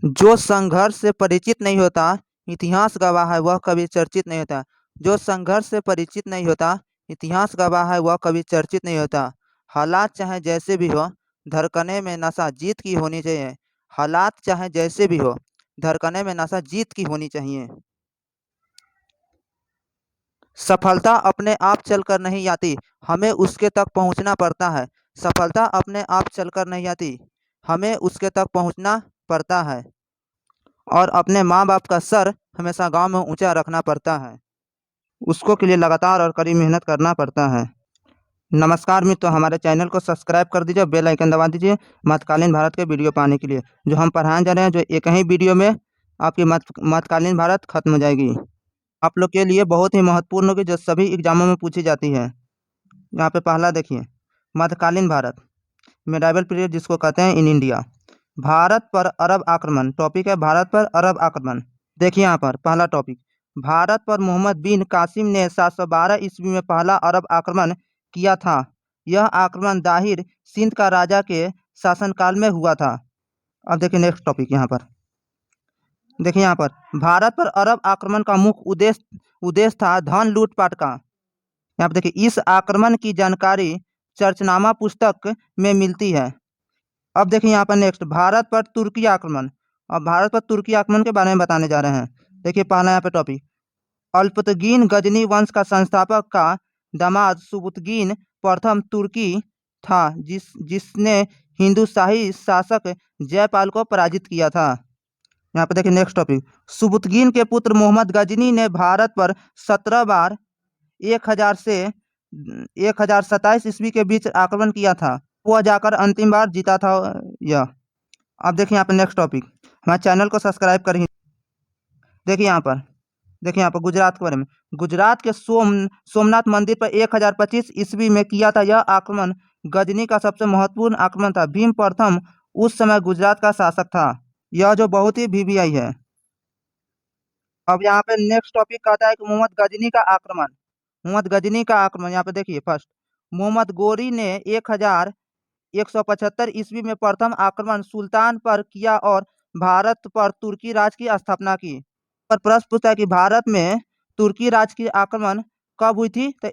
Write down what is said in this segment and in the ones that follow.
जो संघर्ष से परिचित नहीं होता, इतिहास गवाह है वह कभी चर्चित नहीं होता। जो संघर्ष से परिचित नहीं होता, इतिहास गवाह है वह कभी चर्चित नहीं होता। हालात चाहे जैसे भी हो, धड़कने में नशा जीत की होनी चाहिए। हालात चाहे जैसे भी हो, धड़कने में नशा जीत की होनी चाहिए। सफलता अपने आप चलकर नहीं आती, हमें उसके तक पहुंचना पड़ता है। सफलता अपने आप चलकर नहीं आती, हमें उसके तक पहुंचना पड़ता है। और अपने माँ बाप का सर हमेशा गांव में ऊंचा रखना पड़ता है। उसको के लिए लगातार और कड़ी मेहनत करना पड़ता है। नमस्कार मित्रों, हमारे चैनल को सब्सक्राइब कर दीजिए, बेल आइकन दबा दीजिए मध्यकालीन भारत के वीडियो पाने के लिए। जो हम पढ़ाने जा रहे हैं, जो एक ही वीडियो में आपकी मध्यकालीन भारत खत्म हो जाएगी। आप लोग के लिए बहुत ही महत्वपूर्ण होगी, जो सभी एग्जामों में पूछी जाती है। यहाँ पे पहला देखिए, मध्यकालीन भारत, मेडाइवल पीरियड जिसको कहते हैं इन इंडिया। भारत पर अरब आक्रमण, टॉपिक है भारत पर अरब आक्रमण। देखिए यहाँ पर पहला टॉपिक, भारत पर मोहम्मद बिन कासिम ने 712 ईस्वी में पहला अरब आक्रमण किया था। यह आक्रमण दाहिर सिंध का राजा के शासनकाल में हुआ था। अब देखिए नेक्स्ट टॉपिक यहाँ पर, देखिए यहाँ पर भारत पर अरब आक्रमण का मुख्य उद्देश्य था धन लूटपाट का। यहाँ पर देखिए, इस आक्रमण की जानकारी चर्चनामा पुस्तक में मिलती है। अब देखिए यहाँ पर नेक्स्ट, भारत पर तुर्की आक्रमण। अब भारत पर तुर्की आक्रमण के बारे में बताने जा रहे हैं। देखिए पहला यहाँ पे टॉपिक, अल्पतगीन गजनी वंश का संस्थापक का दामाद सुबुतगीन प्रथम तुर्की था, जिसने हिंदू शाही शासक जयपाल को पराजित किया था। यहाँ पे देखिए नेक्स्ट टॉपिक, सुबुतगीन के पुत्र मोहम्मद गजनी ने भारत पर 17 बार 1000 से 1027 ईस्वी के बीच आक्रमण किया था। वह जाकर अंतिम बार जीता था यह। अब देखिए यहाँ पे नेक्स्ट टॉपिक, हमारे चैनल को सब्सक्राइब करिए। देखिए यहाँ पर, देखिए यहाँ पर गुजरात के बारे में, गुजरात के सोमनाथ मंदिर पर 1025 ईस्वी में किया था यह आक्रमण गजनी का सबसे महत्वपूर्ण आक्रमण था। भीम प्रथम उस समय गुजरात का शासक था। यह जो बहुत ही वीवीआई है। अब यहाँ पे नेक्स्ट टॉपिक कहता है कि मोहम्मद गजनी का आक्रमण। मोहम्मद गजनी का आक्रमण, यहाँ पे देखिए फर्स्ट, मोहम्मद गोरी ने 1175 ईस्वी में प्रथम आक्रमण सुल्तान पर किया और भारत पर तुर्की राज की स्थापना की। पर प्रश्न पूछता है कि भारत में तुर्की राज की आक्रमण कब हुई थी, तो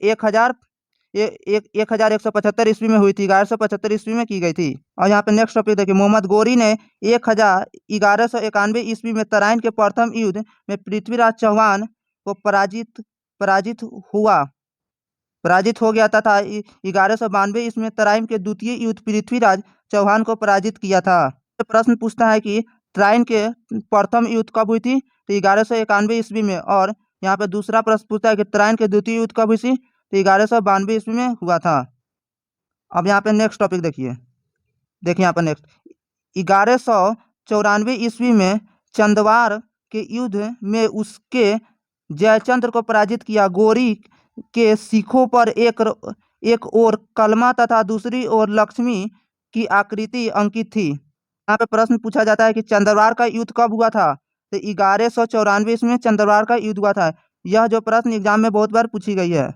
1175 ईस्वी में हुई थी, 1175 ईस्वी में की गई थी। और यहाँ पे नेक्स्ट टॉपिक देखिए, मोहम्मद गोरी ने 1191 ईस्वी में तराइन के प्रथम युद्ध में पृथ्वीराज चौहान को पराजित हो गया था। 1192 ईस्वी में तराइन के द्वितीय युद्ध पृथ्वीराज चौहान को पराजित किया था। प्रश्न पूछता है कि तराइन के प्रथम युद्ध कब हुई थी, तो 1191 ईस्वी में। और यहाँ पे दूसरा प्रश्न पूछता है कि तराइन के द्वितीय युद्ध कब हुई थी, तो 1192 ईस्वी में हुआ था। अब यहाँ पे नेक्स्ट टॉपिक देखिए, यहाँ पर नेक्स्ट, 1194 ईस्वी में चंदवार के युद्ध में उसके जयचंद्र को पराजित किया। गोरी के सिखों पर एक ओर कलमा तथा दूसरी ओर लक्ष्मी की आकृति अंकित थी। यहाँ पे प्रश्न पूछा जाता है कि चंद्रवार का युद्ध कब हुआ था, तो 1194 ईस्वी में चंद्रवार का युद्ध हुआ था। यह जो प्रश्न एग्जाम में बहुत बार पूछी गई है।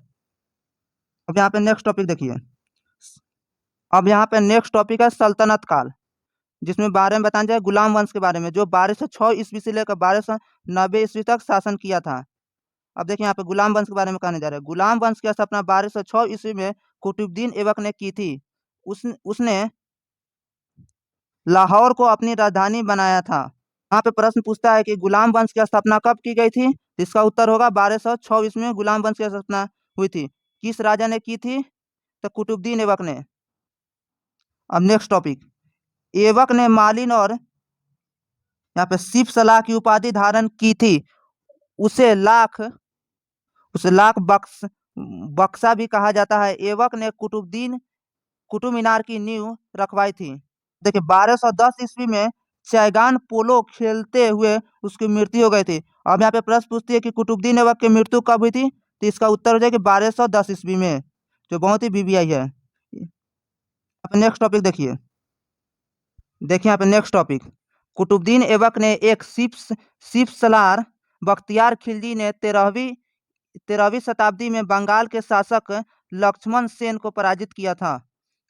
अब यहाँ पे नेक्स्ट टॉपिक देखिए, अब यहाँ पे नेक्स्ट टॉपिक है सल्तनत काल, जिसमें बारे में बताया जाए गुलाम वंश के बारे में, जो 1206 ईस्वी से लेकर 1290 ईस्वी तक शासन किया था। अब देखिए यहाँ पे गुलाम वंश के बारे में कहने जा रहे हैं। गुलाम वंश की स्थापना 1206 ईस्वी में कुतुबुद्दीन ऐबक ने की थी। उसने लाहौर को अपनी राजधानी बनाया था। यहाँ पे प्रश्न पूछता है कि गुलाम वंश की स्थापना कब की गई थी, इसका उत्तर होगा 1206 ईस्वी में गुलाम वंश की स्थापना हुई थी। किस राजा ने की थी, तो कुतुबुद्दीन ऐबक ने। अब नेक्स्ट टॉपिक, ऐबक ने मालिन और यहाँ पे सिप सलाह की उपाधि धारण की थी। उसे लाख बक्सा भी कहा जाता है। ऐबक ने कुतुब मीनार की नींव रखवाई थी। देखिए 1210 ईस्वी में चैगान पोलो खेलते हुए उसकी मृत्यु हो गई थी। अब यहाँ पे प्रश्न पूछती है कि कुतुबुद्दीन ऐबक की मृत्यु कब हुई थी, तो इसका उत्तर हो जाएगा 1210 ईस्वी में, जो बहुत ही वीवीआई है। नेक्स्ट टॉपिक देखिए, यहाँ पे नेक्स्ट टॉपिक, कुतुबुद्दीन ऐबक ने एक सिप सलार बख्तियार खिलजी ने 13वीं शताब्दी में बंगाल के शासक लक्ष्मण सेन को पराजित किया था।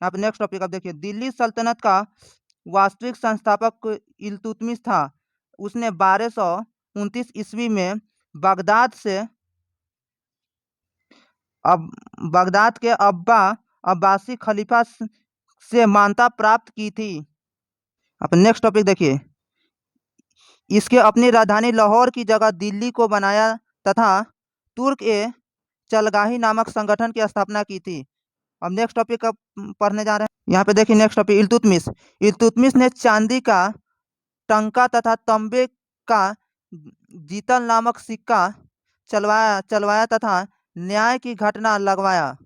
यहाँ पे नेक्स्ट टॉपिक अब देखिए, दिल्ली सल्तनत का वास्तविक संस्थापक इल्तुतमिश था। उसने 1229 ईस्वी में बगदाद से अब बगदाद के अब्बासी खलीफा से मान्यता प्राप्त की थी। अब नेक्स्ट टॉपिक देखिए। इसके अपनी राजधानी लाहौर की जगह दिल्ली को बनाया तथा तुर्क ए चलगाही नामक संगठन की स्थापना की थी। अब नेक्स्ट टॉपिक अब पढ़ने जा रहे हैं। यहाँ पे देखिए नेक्स्ट टॉपिक इल्तुतमिश। इल्तुतमिश ने चांदी का टंका तथा तांबे का जीतल नामक सिक्का चलवाया चलवाया तथा न्याय की घटना लगवाया।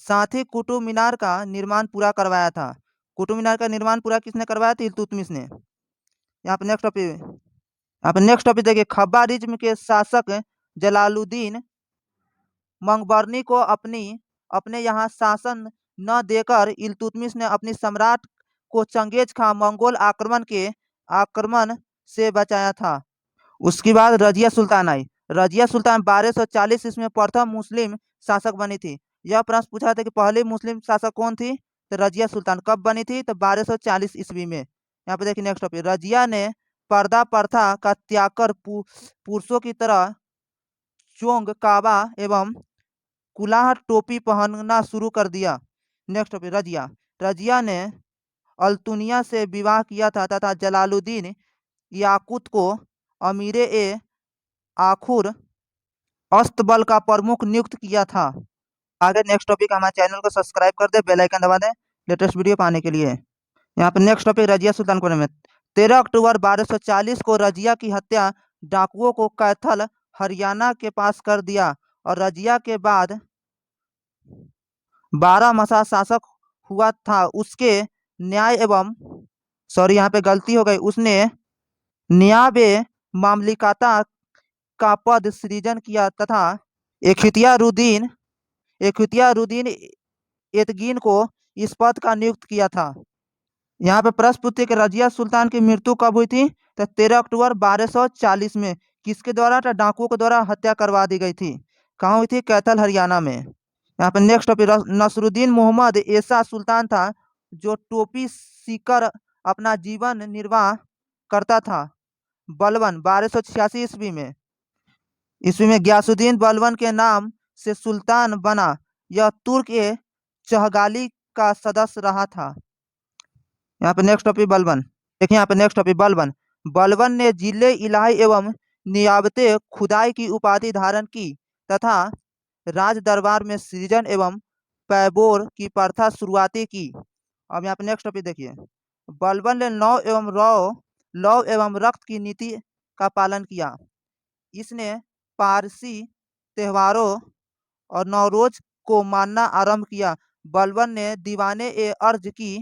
साथ ही कुतुब मीनार का निर्माण पूरा करवाया था। कुतुब मीनार का निर्माण पूरा किसने करवाया था? इल्तुतमिश ने। यहाँ पे नेक्स्ट टॉपिक देखिए। खब्बारिज्म के शासक जलालुद्दीन मंगबरनी को अपने यहाँ शासन न देकर इल्तुतमिश ने अपनी सम्राट को चंगेज खां मंगोल आक्रमण से बचाया था। उसके बाद रजिया सुल्तान आई। रजिया सुल्तान 1240 ईस्वी में प्रथम मुस्लिम शासक बनी थी। यह प्रश्न पूछा था कि पहली मुस्लिम शासक कौन थी? तो रजिया सुल्तान। कब बनी थी? तो 1240 ईस्वी में। यहाँ पे देखिए नेक्स्ट टॉपिक। रजिया ने पर्दा प्रथा का त्याग कर पुरुषों की तरह चोंग काबा एवं कुलाह टोपी पहनना शुरू कर दिया। Next topic Razia. रजिया ने अल्तुनिया से विवाह किया था तथा जलालुद्दीन याकूत को अमीर ए आखुर अस्तबल का प्रमुख नियुक्त किया था। आगे नेक्स्ट टॉपिक। हमारे चैनल को सब्सक्राइब कर दे, बेल आइकन दबा दें लेटेस्ट वीडियो पाने के लिए। यहाँ पे नेक्स्ट टॉपिक रजिया सुल्तान के बारे में। 13 अक्टूबर 1240 को रजिया की हत्या डाकुओं को कैथल हरियाणा के पास कर दिया और रजिया के बाद 12 मसा शासक हुआ था। उसके न्याय एवं यहाँ पे गलती हो गई। उसने नियाबे मामलिकाता का पद सृजन किया तथा इख्तियारुद्दीन एतगीन को इस पद का नियुक्त किया था। यहाँ पे प्रश्न पूछते कि रजिया सुल्तान की मृत्यु कब हुई थी? तो 13 अक्टूबर 1240 में। किसके द्वारा? तो डाकुओं के द्वारा हत्या करवा दी गई थी। कहाँ हुई थी? कैथल हरियाणा में। यहाँ पे नेक्स्ट टॉपिक। नसरुद्दीन मोहम्मद ऐसा सुल्तान था जो टोपी सीकर अपना जीवन निर्वाह करता था। बलबन 1286 ईस्वी में गयासुद्दीन बलबन के नाम से सुल्तान बना। यह तुर्क ए चहगाली का सदस्य रहा था। यहाँ पे नेक्स्ट टॉपिक बलबन। देखिए यहाँ पे नेक्स्ट टॉपिक बलबन। बलबन ने जिले इलाही एवं नियाबते खुदाई की उपाधि धारण की तथा राज दरबार में सृजन एवं पैबोर की प्रथा शुरुआती की। अब यहाँ पे नेक्स्ट टॉपिक देखिए। बलबन ने लौ एवं रक्त की नीति का पालन किया। इसने पारसी त्योहारों और नवरोज को मानना आरंभ किया। बलबन ने दीवाने ए अर्ज की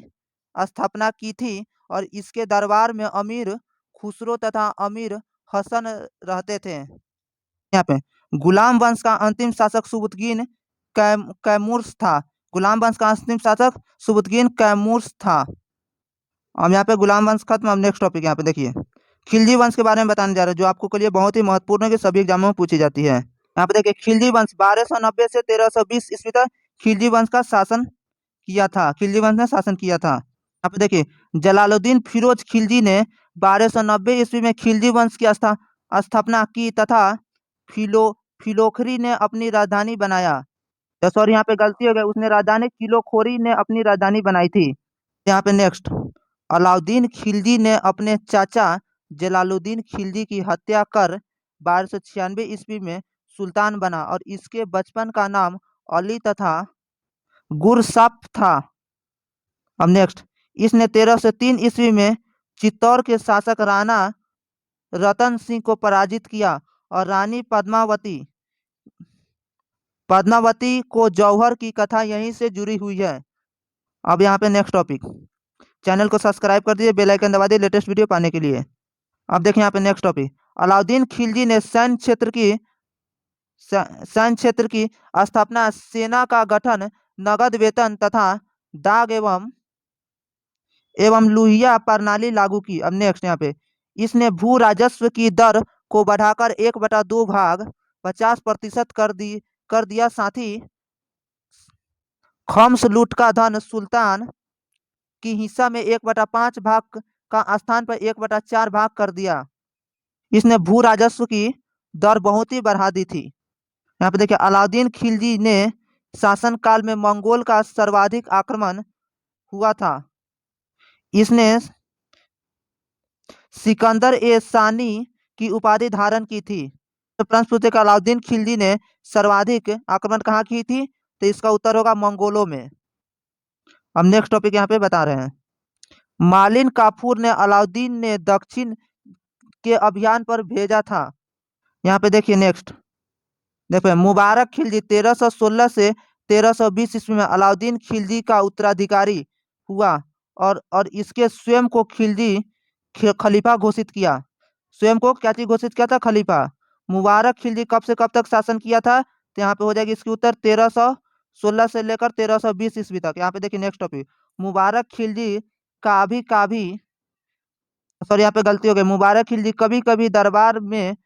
स्थापना की थी और इसके दरबार में अमीर खुसरो तथा अमीर हसन रहते थे। यहाँ पे गुलाम वंश का अंतिम शासक सुबुतगीन कैमूर्स था। गुलाम वंश का अंतिम शासक सुबुतगीन कैमूर्स था। अब यहाँ पे गुलाम वंश खत्म। अब नेक्स्ट टॉपिक यहाँ पे देखिए। खिलजी वंश के बारे में बताने जा रहे हैं जो आपको के लिए बहुत ही महत्वपूर्ण है कि सभी एग्जामों में पूछी जाती है। यहाँ पे देखिए खिलजी वंश 1290 से 1320 ईस्वी तक खिलजी वंश का शासन किया था। खिलजी वंश ने शासन किया था। यहाँ पे देखिए जलालुद्दीन फिरोज खिलजी ने 1290 ईस्वी में खिलजी वंश की स्थापना की तथा फिलोखरी ने अपनी राजधानी बनाया। सॉरी यहाँ पे गलती हो गई। उसने राजधानी किलोखोरी ने अपनी राजधानी बनाई थी। यहाँ पे नेक्स्ट। अलाउद्दीन खिलजी ने अपने चाचा जलालुद्दीन खिलजी की हत्या कर 1296 ईस्वी में सुल्तान बना और इसके बचपन का नाम अली तथा गुरसाप था। अब नेक्स्ट। इसने 1303 ईस्वी में चित्तौड़ के शासक राणा रतन सिंह को पराजित किया और रानी पद्मावती को जौहर की कथा यहीं से जुड़ी हुई है। अब यहाँ पे नेक्स्ट टॉपिक। चैनल को सब्सक्राइब कर दीजिए, बेल आइकन दबा दीजिए लेटेस्ट वीडियो पाने के लिए। अब देखिए यहाँ पे नेक्स्ट टॉपिक। अलाउद्दीन खिलजी ने सैन्य क्षेत्र की स्थापना, सेना का गठन, नगद वेतन तथा दाग एवं लुहिया प्रणाली लागू की। अब नेक्स्ट यहाँ पे। इसने भू राजस्व की दर को बढ़ाकर 1/2 भाग 50% कर दिया। साथ ही खम्स लूट का धन सुल्तान की हिस्सा में 1/5 भाग का स्थान पर 1/4 भाग कर दिया। इसने भू राजस्व की दर बहुत ही बढ़ा दी थी। यहाँ पे देखिए अलाउद्दीन खिलजी ने शासन काल में मंगोल का सर्वाधिक आक्रमण हुआ था। इसने सिकंदर ए सानी की उपाधि धारण की थी। तो प्रश्न पूछे कि अलाउद्दीन खिलजी ने सर्वाधिक आक्रमण कहाँ की थी, तो इसका उत्तर होगा मंगोलों में। अब नेक्स्ट टॉपिक यहाँ पे बता रहे हैं। मालिन काफूर ने अलाउद्दीन ने दक्षिण के अभियान पर भेजा था। यहाँ पे देखिए नेक्स्ट देखिए मुबारक खिलजी 1316 से 1320 ईस्वी में अलाउद्दीन खिलजी का उत्तराधिकारी हुआ और इसके स्वयं को खिलजी खलीफा घोषित किया। स्वयं को क्या चीज घोषित किया था? खलीफा। मुबारक खिलजी कब से कब तक शासन किया था? तो यहाँ पे हो जाएगी इसकी उत्तर 1316 से लेकर 1320 ईस्वी तक। यहाँ पे देखिए नेक्स्ट टॉपिक मुबारक खिलजी काभी सॉरी यहाँ पे गलती हो गई। मुबारक खिलजी कभी कभी दरबार में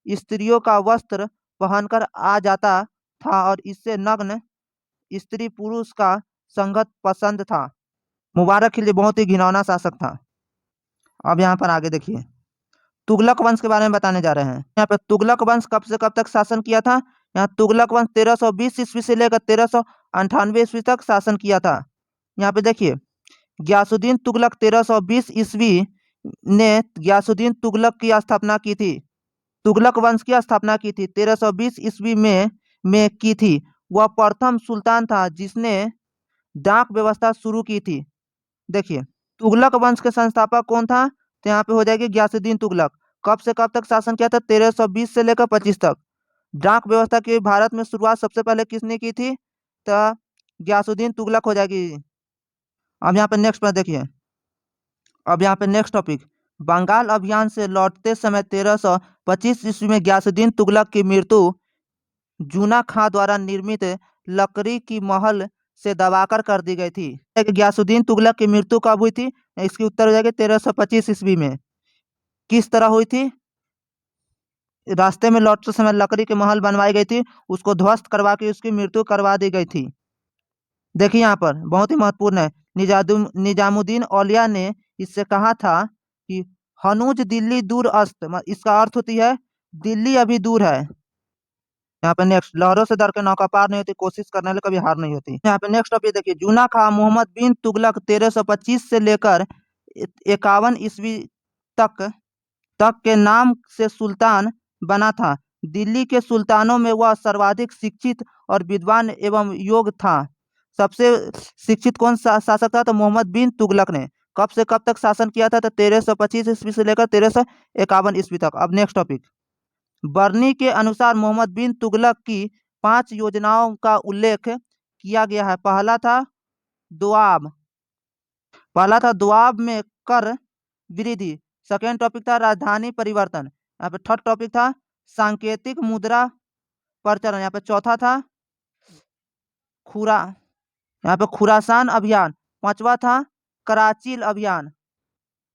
स्त्रियों का वस्त्र पहनकर आ जाता था और इससे नग्न स्त्री पुरुष का संगत पसंद था। मुबारक खिलजी बहुत ही घिनौना शासक था। अब यहाँ पर आगे देखिए तुगलक वंश के बारे में बताने जा रहे हैं। यहाँ पे तुगलक वंश कब से कब तक शासन किया था? यहाँ तुगलक वंश 1320 ईस्वी से लेकर 1398 ईस्वी तक शासन किया था। यहाँ पे देखिए गयासुद्दीन तुगलक 1320 ईस्वी ने गयासुद्दीन तुगलक की स्थापना की थी। तुगलक वंश की स्थापना की थी 1320 ईस्वी में की थी। वह प्रथम सुल्तान था जिसने डाक व्यवस्था शुरू की थी। देखिए तुगलक वंश के संस्थापक कौन था? तो यहाँ पे हो जाएगी गयासुद्दीन तुगलक। कब से कब तक शासन किया था? 1320 से लेकर 25 तक। डाक व्यवस्था की भारत में शुरुआत सबसे पहले किसने की थी? तो गयासुद्दीन तुगलक हो जाएगी। अब यहाँ पे नेक्स्ट पर देखिए अब यहाँ पे नेक्स्ट टॉपिक बंगाल अभियान से लौटते समय 1325 ईस्वी में गयासुद्दीन तुगलक की मृत्यु जूना खां द्वारा निर्मित लकड़ी की महल से दबाकर कर दी गई थी। गयासुद्दीन तुगलक की मृत्यु कब हुई थी? इसकी उत्तर हो जाएगी 1325 ईस्वी में। किस तरह हुई थी? रास्ते में लौटते समय लकड़ी के महल बनवाई गई थी, उसको ध्वस्त करवा के उसकी मृत्यु करवा दी गई थी। देखिए यहाँ पर बहुत ही महत्वपूर्ण है। निजामुद्दीन औलिया ने इससे कहा था कि हनूज दिल्ली दूर अस्त, इसका अर्थ होती है दिल्ली अभी दूर है। यहाँ पे नेक्स्ट लहरों से डर के नौका पार नहीं होती, कोशिश करने वाले कभी हार नहीं होती। यहाँ पे नेक्स्ट टॉपिक देखिए जूना खां मोहम्मद बिन तुगलक 1325 से लेकर 51 ईस्वी तक के नाम से सुल्तान बना था। दिल्ली के सुल्तानों में वह सर्वाधिक शिक्षित और विद्वान एवं योग्य था। सबसे शिक्षित कौन शासक था? तो मोहम्मद बिन तुगलक ने। कब से कब तक शासन किया था? तो 1325 ईस्वी से लेकर 1351 ईस्वी तक। अब नेक्स्ट टॉपिक बर्नी के अनुसार मोहम्मद बिन तुगलक की 5 योजनाओं का उल्लेख किया गया है। पहला था दुआब में कर वृद्धि। सेकेंड टॉपिक था राजधानी परिवर्तन। यहाँ पे थर्ड टॉपिक था सांकेतिक मुद्रा प्रचलन। यहाँ पे चौथा था खुरासान अभियान। पांचवा था कराचिल अभियान।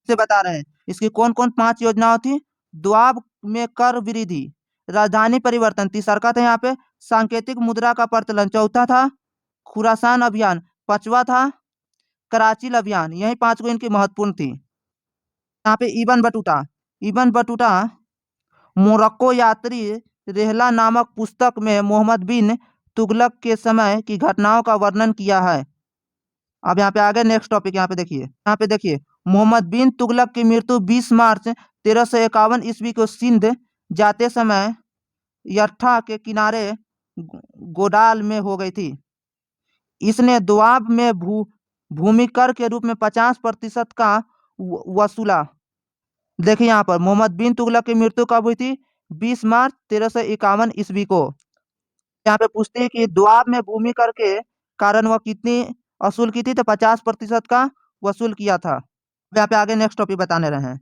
से बता रहे हैं इसकी कौन कौन 5 योजनाओं थी? दुआब में कर वृद्धि, राजधानी परिवर्तन तीसरा था, यहाँ पे सांकेतिक मुद्रा का प्रचलन चौथा था, खुरासान अभियान पांचवा था, कराचिल अभियान। यही 5 को इनकी महत्वपूर्ण थी। यहाँ पे इबन बटूटा मोरक्को यात्री रेहला नामक पुस्तक में मोहम्मद बिन तुगलक के समय की घटनाओं का वर्णन किया है। अब यहाँ पे आगे नेक्स्ट टॉपिक यहाँ पे देखिए मोहम्मद बिन तुगलक की मृत्यु 20 मार्च 1351 ईस्वी को सिंध जाते समय यट्ठा के किनारे गोडाल में हो गई थी। इसने दोआब में भूमि कर के रूप में 50% का वसूला। देखिए यहाँ पर मोहम्मद बिन तुगलक की मृत्यु कब हुई थी? 20 मार्च 1351 ईस्वी को। यहाँ पे पूछते हैं कि दोआब में भूमि कर के कारण वह कितनी वसूल की थी? तो 50% का वसूल किया था। यहाँ पे आगे नेक्स्ट टॉपिक बताने रहे हैं।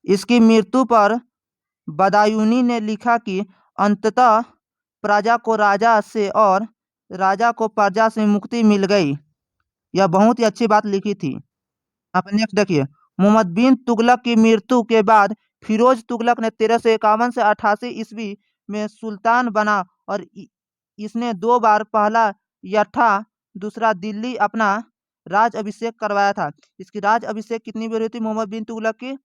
इसकी मृत्यु पर बदायूनी ने लिखा कि अंततः प्रजा को राजा से और राजा को प्रजा से मुक्ति मिल गई। यह बहुत ही अच्छी बात लिखी थी। आप नेक्स्ट देखिए मोहम्मद बिन तुगलक की मृत्यु के बाद फिरोज तुगलक ने 1351 से 88 ईस्वी में सुल्तान बना और इसने 2 बार, पहला यट्ठा दूसरा दिल्ली अपना राज अभिषेक करवाया था। इसकी राज अभिषेक कितनी बार हुई थी मोहम्मद बिन तुगलक की?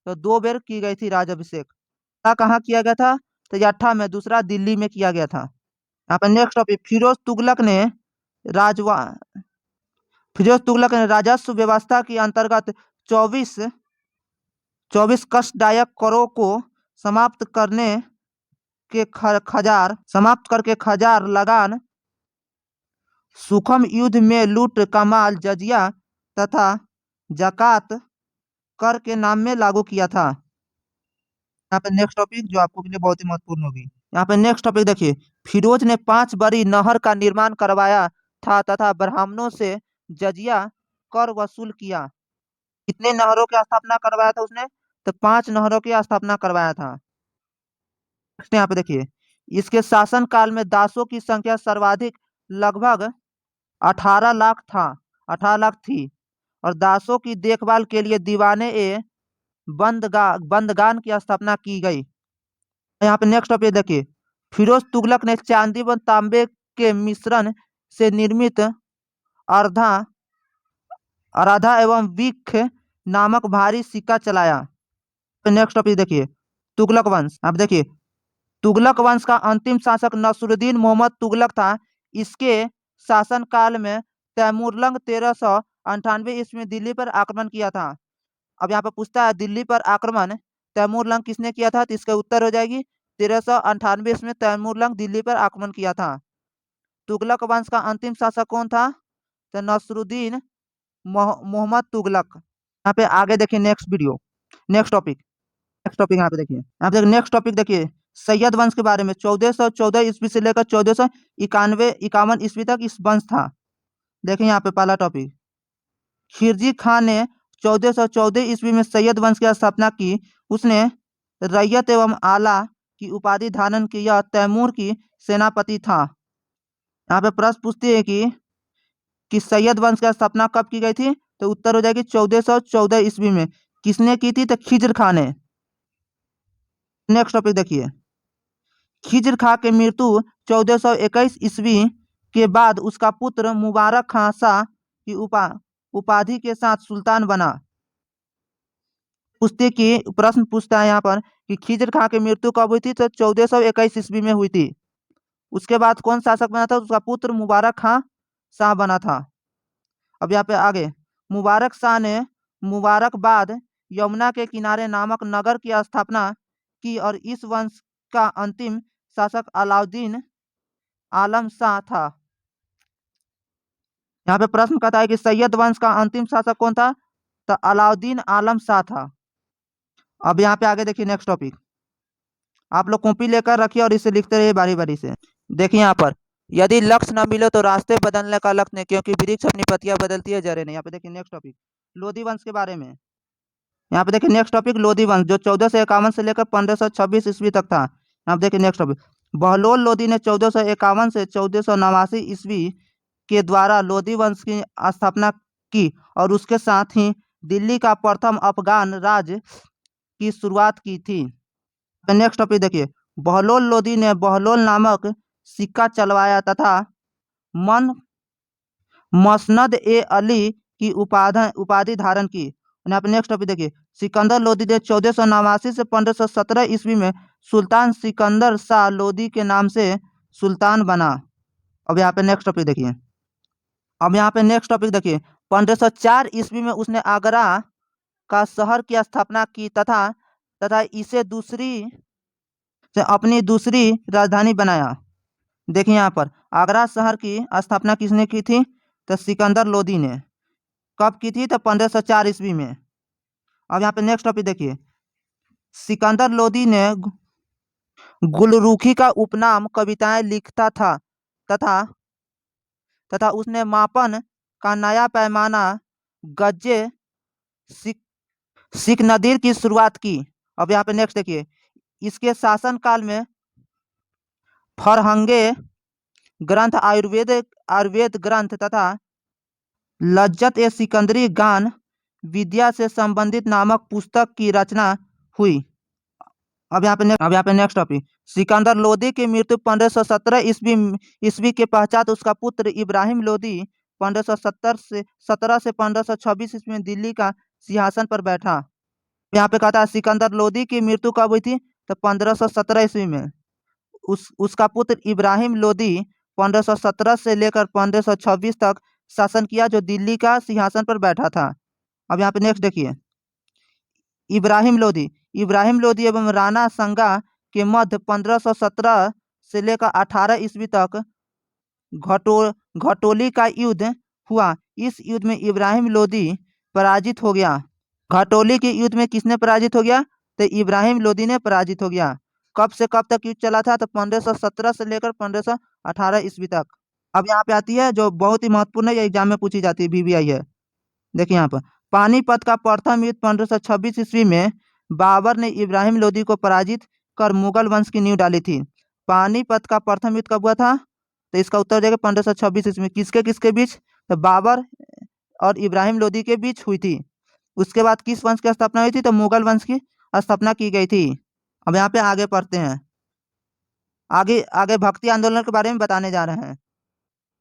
तो 2 बार की गई थी राजाभिषेक। कहाँ किया गया था? तो याठा में, दूसरा दिल्ली में किया गया था। यहाँ पे नेक्स्ट टॉपिक, राजवा फिरोज तुगलक ने राजस्व व्यवस्था के अंतर्गत 24 24 कष्टदायक करों को समाप्त करने के समाप्त करके खजार लगान, सूक्ष्म युद्ध में लूट, कमाल, जजिया तथा जकात कर के नाम में लागू किया था। यहाँ पे नेक्स्ट टॉपिक जो आपको के लिए बहुत ही महत्वपूर्ण होगी। यहाँ पे नेक्स्ट टॉपिक देखिए, फिरोज ने 5 बड़ी नहर का निर्माण करवाया था तथा ब्राह्मणों से जजिया कर वसूल किया। कितने नहरों की स्थापना करवाया था उसने? तो 5 नहरों की स्थापना करवाया था। नेक्स्ट यहाँ पे देखिए, इसके शासन काल में दासों की संख्या सर्वाधिक लगभग 18 लाख था 18 लाख थी, और दासों की देखभाल के लिए दीवाने ए बंदगान की स्थापना की गई। यहाँ पे नेक्स्ट टॉपिक देखिए, फिरोज तुगलक ने चांदी व तांबे के मिश्रण से निर्मित अर्धा आराधा एवं विख नामक भारी सिक्का चलाया। नेक्स्ट टॉपिक देखिए, तुगलक वंश। आप देखिए, तुगलक वंश का अंतिम शासक नसरुद्दीन मोहम्मद तुगलक था। इसके शासन काल में तैमूरलंग 1398 ईस्वी में दिल्ली पर आक्रमण किया था। अब यहाँ पे पूछता है दिल्ली पर आक्रमण तैमूरलंग किसने किया था? तो इसका उत्तर हो जाएगी 1398 ईस्वी में तैमूरलंग दिल्ली पर आक्रमण किया था। तुगलक वंश का अंतिम शासक कौन था? तो नसरुद्दीन मोहम्मद तुगलक। यहाँ पे आगे देखिए नेक्स्ट टॉपिक यहाँ पे देखिए, नेक्स्ट टॉपिक देखिए, सैयद वंश के बारे में। 1414 ईस्वी से लेकर 1491 ईस्वी तक इस वंश था। देखिए यहाँ पे पहला टॉपिक, खिलजी खान ने 1414 ईस्वी में सैयद वंश की स्थापना की। उसने रैयत एवं आला की उपाधि धारण की। यह तैमूर की सेनापति था। यहाँ पे प्रश्न पूछती है कि सैयद वंश की स्थापना कब की गई थी? तो उत्तर हो जाएगी 1414 ईस्वी में। किसने की थी? तो खिज्र खान ने। नेक्स्ट टॉपिक देखिए, खिज्र खां की मृत्यु 1421 ईस्वी के बाद उसका पुत्र मुबारक खां शाह की उपाधि के साथ सुल्तान बना। प्रश्न पूछता है यहाँ पर कि खिज्र खां की मृत्यु कब हुई थी? तो 1421 ईस्वी में हुई थी। उसके बाद कौन शासक बना था? उसका पुत्र मुबारक खां शाह बना था। अब यहाँ पे आगे, मुबारक शाह ने मुबारकबाद यमुना के किनारे नामक नगर की स्थापना की, और इस वंश का अंतिम शासक अलाउद्दीन आलम शाह था। यहाँ पे प्रश्न कहता है कि सैयद वंश का अंतिम शासक कौन था? तो अलाउद्दीन आलम शाह था। अब यहाँ पे आगे देखिए नेक्स्ट टॉपिक, आप लोग कॉपी लेकर रखिए और इसे लिखते रहिए बारी बारी से। देखिए यहाँ पर, यदि लक्ष्य न मिले तो रास्ते बदलने का लक्ष्य नहीं, क्योंकि वृक्ष अपनी पत्तियां बदलती है, जड़ें नहीं। यहाँ पे देखिए नेक्स्ट टॉपिक, लोधी वंश के बारे में। यहाँ पे देखिए नेक्स्ट टॉपिक, लोधी वंश, जो 1451 से लेकर 1526 ईस्वी तक था। यहाँ पे देखिए नेक्स्ट टॉपिक, बहलोल लोधी ने 1451 से 1489 ईस्वी के द्वारा लोधी वंश की स्थापना की, और उसके साथ ही दिल्ली का प्रथम अफगान राज की शुरुआत की थी। नेक्स्ट टॉपिक देखिए, बहलोल लोधी ने बहलोल नामक सिक्का चलवाया तथा मसनद ए अली की उपाधि धारण की। यहाँ पे नेक्स्ट टॉपिक देखिए, सिकंदर लोधी ने 1489 से 1517 ईस्वी में सुल्तान सिकंदर शाह लोधी के नाम से सुल्तान बना। अब यहाँ पे नेक्स्ट टॉपिक देखिए, 1504 ईस्वी में उसने आगरा का शहर की स्थापना की तथा इसे अपनी दूसरी राजधानी बनाया। देखिए यहाँ पर, आगरा शहर की स्थापना किसने की थी? तो सिकंदर लोधी ने। कब की थी? तो 1504 ईस्वी में। अब यहाँ पे नेक्स्ट टॉपिक देखिए, सिकंदर लोधी ने गुलरुखी का उपनाम कविताएं लिखता था तथा उसने मापन का नया पैमाना गज्जे सिख नदीर की शुरुआत की। अब यहाँ पे नेक्स्ट देखिए, इसके शासन काल में फरहंगे ग्रंथ, आयुर्वेद ग्रंथ तथा लज्जत ए सिकंदरी गान विद्या से संबंधित नामक पुस्तक की रचना हुई। अब यहाँ पे नेक्स्ट टॉपिक, सिकंदर लोधी की मृत्यु 1517 ईस्वी के पश्चात उसका पुत्र इब्राहिम लोधी 1517 से 1526 ईस्वी में दिल्ली का सिंहासन पर बैठा। यहाँ पे कहता है सिकंदर लोदी की मृत्यु कब हुई थी, तो 1517 ईस्वी में। उसका पुत्र इब्राहिम लोदी 1517 से लेकर 1526 तक शासन किया, जो दिल्ली का सिंहासन पर बैठा था। अब यहाँ पे नेक्स्ट देखिए, इब्राहिम लोदी। इब्राहिम लोदी एवं राणा संगा के मध्य 1517 से लेकर 18 ईस्वी तक घटो घटोली का युद्ध हुआ। इस युद्ध में इब्राहिम लोदी पराजित हो गया। घटोली के युद्ध में किसने पराजित हो गया, तो इब्राहिम लोदी ने पराजित हो गया। कब से कब तक युद्ध चला था, तो 1517 से लेकर 1518 ईस्वी तक। अब यहाँ पे आती है जो बहुत ही महत्वपूर्ण है, ये एग्जाम में पूछी जाती है, VVI है। देखिए यहाँ पर पानीपत का प्रथम युद्ध 1526 ईस्वी में बाबर ने इब्राहिम लोदी को पराजित कर मुगल वंश की नींव डाली थी। पानीपत का प्रथम युद्ध कब हुआ था, तो इसका उत्तर हो जाएगा 1526 ईस्वी में। किसके किसके बीच, तो बाबर और इब्राहिम लोदी के बीच हुई थी। उसके बाद किस वंश की स्थापना हुई थी, तो मुगल वंश की स्थापना की गई थी। अब यहाँ पे आगे पढ़ते हैं, आगे आगे भक्ति आंदोलन के बारे में बताने जा रहे हैं।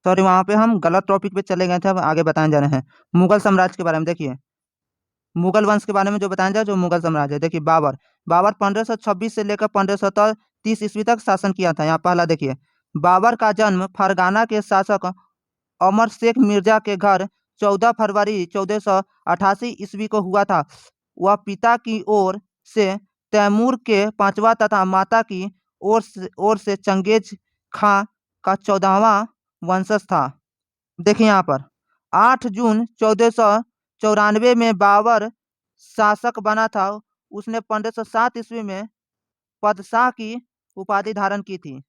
सॉरी, वहां पे हम गलत टॉपिक पे चले गए थे, अब आगे बताने जा रहे हैं मुगल साम्राज्य के बारे में। देखिए मुगल वंश के बारे में जो बताया जाए, जो मुगल साम्राज्य है। देखिए बाबर बाबर 1526 से लेकर 1530 ईस्वी तक शासन किया था। यहाँ पहला देखिए, बाबर का जन्म फरगाना के शासक अमर शेख मिर्जा के घर 14 फरवरी 1488 ईस्वी को हुआ था। वह पिता की ओर से तैमूर के पांचवा तथा माता की ओर से चंगेज खां का 14वां वंशज था। देखिए यहाँ पर 8 जून 1494 में बाबर शासक बना था। उसने 1507 ईस्वी में पदशाह की उपाधि धारण की थी।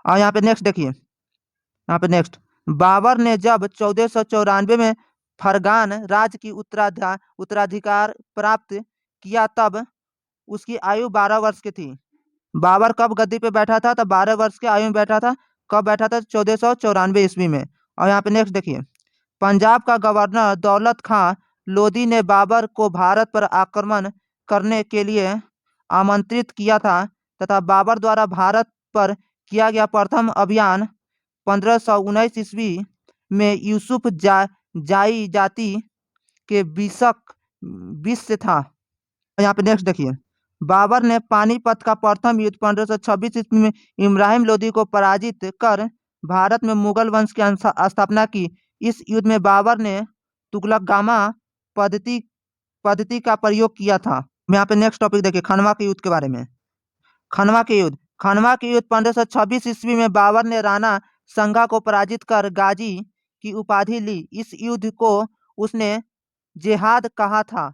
और यहाँ पे नेक्स्ट देखिए, यहाँ पे नेक्स्ट, बाबर ने जब 1494 में फरगान राज्य की उत्तराधिकार प्राप्त किया, तब उसकी आयु 12 वर्ष की थी। बाबर कब गद्दी पे बैठा था, तब 12 वर्ष की आयु में बैठा था। कब बैठा था, 1494 ईस्वी में। और यहाँ पे नेक्स्ट देखिए, पंजाब का गवर्नर दौलत खां लोदी ने बाबर को भारत पर आक्रमण करने के लिए आमंत्रित किया था, तथा बाबर द्वारा भारत पर किया गया प्रथम अभियान 1519 ईस्वी में यूसुफ जाई जाति के विष से था। यहाँ पे नेक्स्ट देखिए, बाबर ने पानीपत का प्रथम युद्ध 1526 ईस्वी में इब्राहिम लोदी को पराजित कर भारत में मुगल वंश की स्थापना की। इस युद्ध में बाबर ने तुगलकामा पद्धति पद्धति का प्रयोग किया था। यहाँ पे नेक्स्ट टॉपिक देखिए, खनवा के युद्ध के बारे में। खनवा के युद्ध 1526 ईस्वी में बाबर ने राणा संगा को पराजित कर गाजी की उपाधि ली। इस युद्ध को उसने जेहाद कहा था।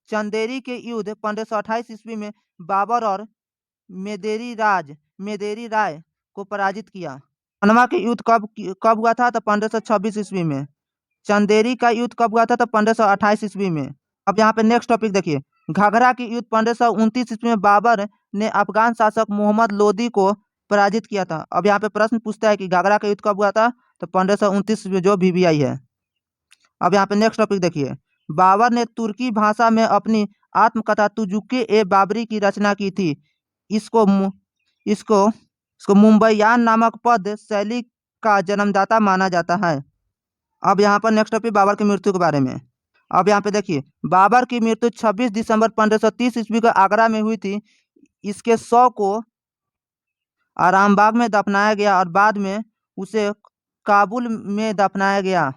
चंदेरी के युद्ध 1528 ईस्वी में बाबर और मेदेरी राय को पराजित किया। खनवा के युद्ध कब हुआ था, तो 1526 ईस्वी में। चंदेरी का युद्ध कब हुआ था, तो 1528 ईस्वी में। अब यहाँ पे नेक्स्ट टॉपिक देखिए, घाघरा के युद्ध 1529 ईस्वी में बाबर ने अफगान शासक मोहम्मद लोदी को पराजित किया था। अब यहाँ पे प्रश्न पूछता है कि घाघरा का युद्ध कब हुआ था, तो 1529 में, जो VVI है। अब यहाँ पे नेक्स्ट टॉपिक देखिए, बाबर ने तुर्की भाषा में अपनी आत्मकथा तुजुके ए बाबरी की रचना की थी। इसको इसको इसको मुंबईयान नामक पद शैली का जन्मदाता माना जाता है। अब यहाँ पर नेक्स्ट टॉपिक बाबर की मृत्यु के बारे में। अब यहाँ पे देखिए, बाबर की मृत्यु 26 दिसंबर 1530 ईस्वी को आगरा में हुई थी। इसके शव को आरामबाग में दफनाया गया और बाद में उसे काबुल में दफनाया गया।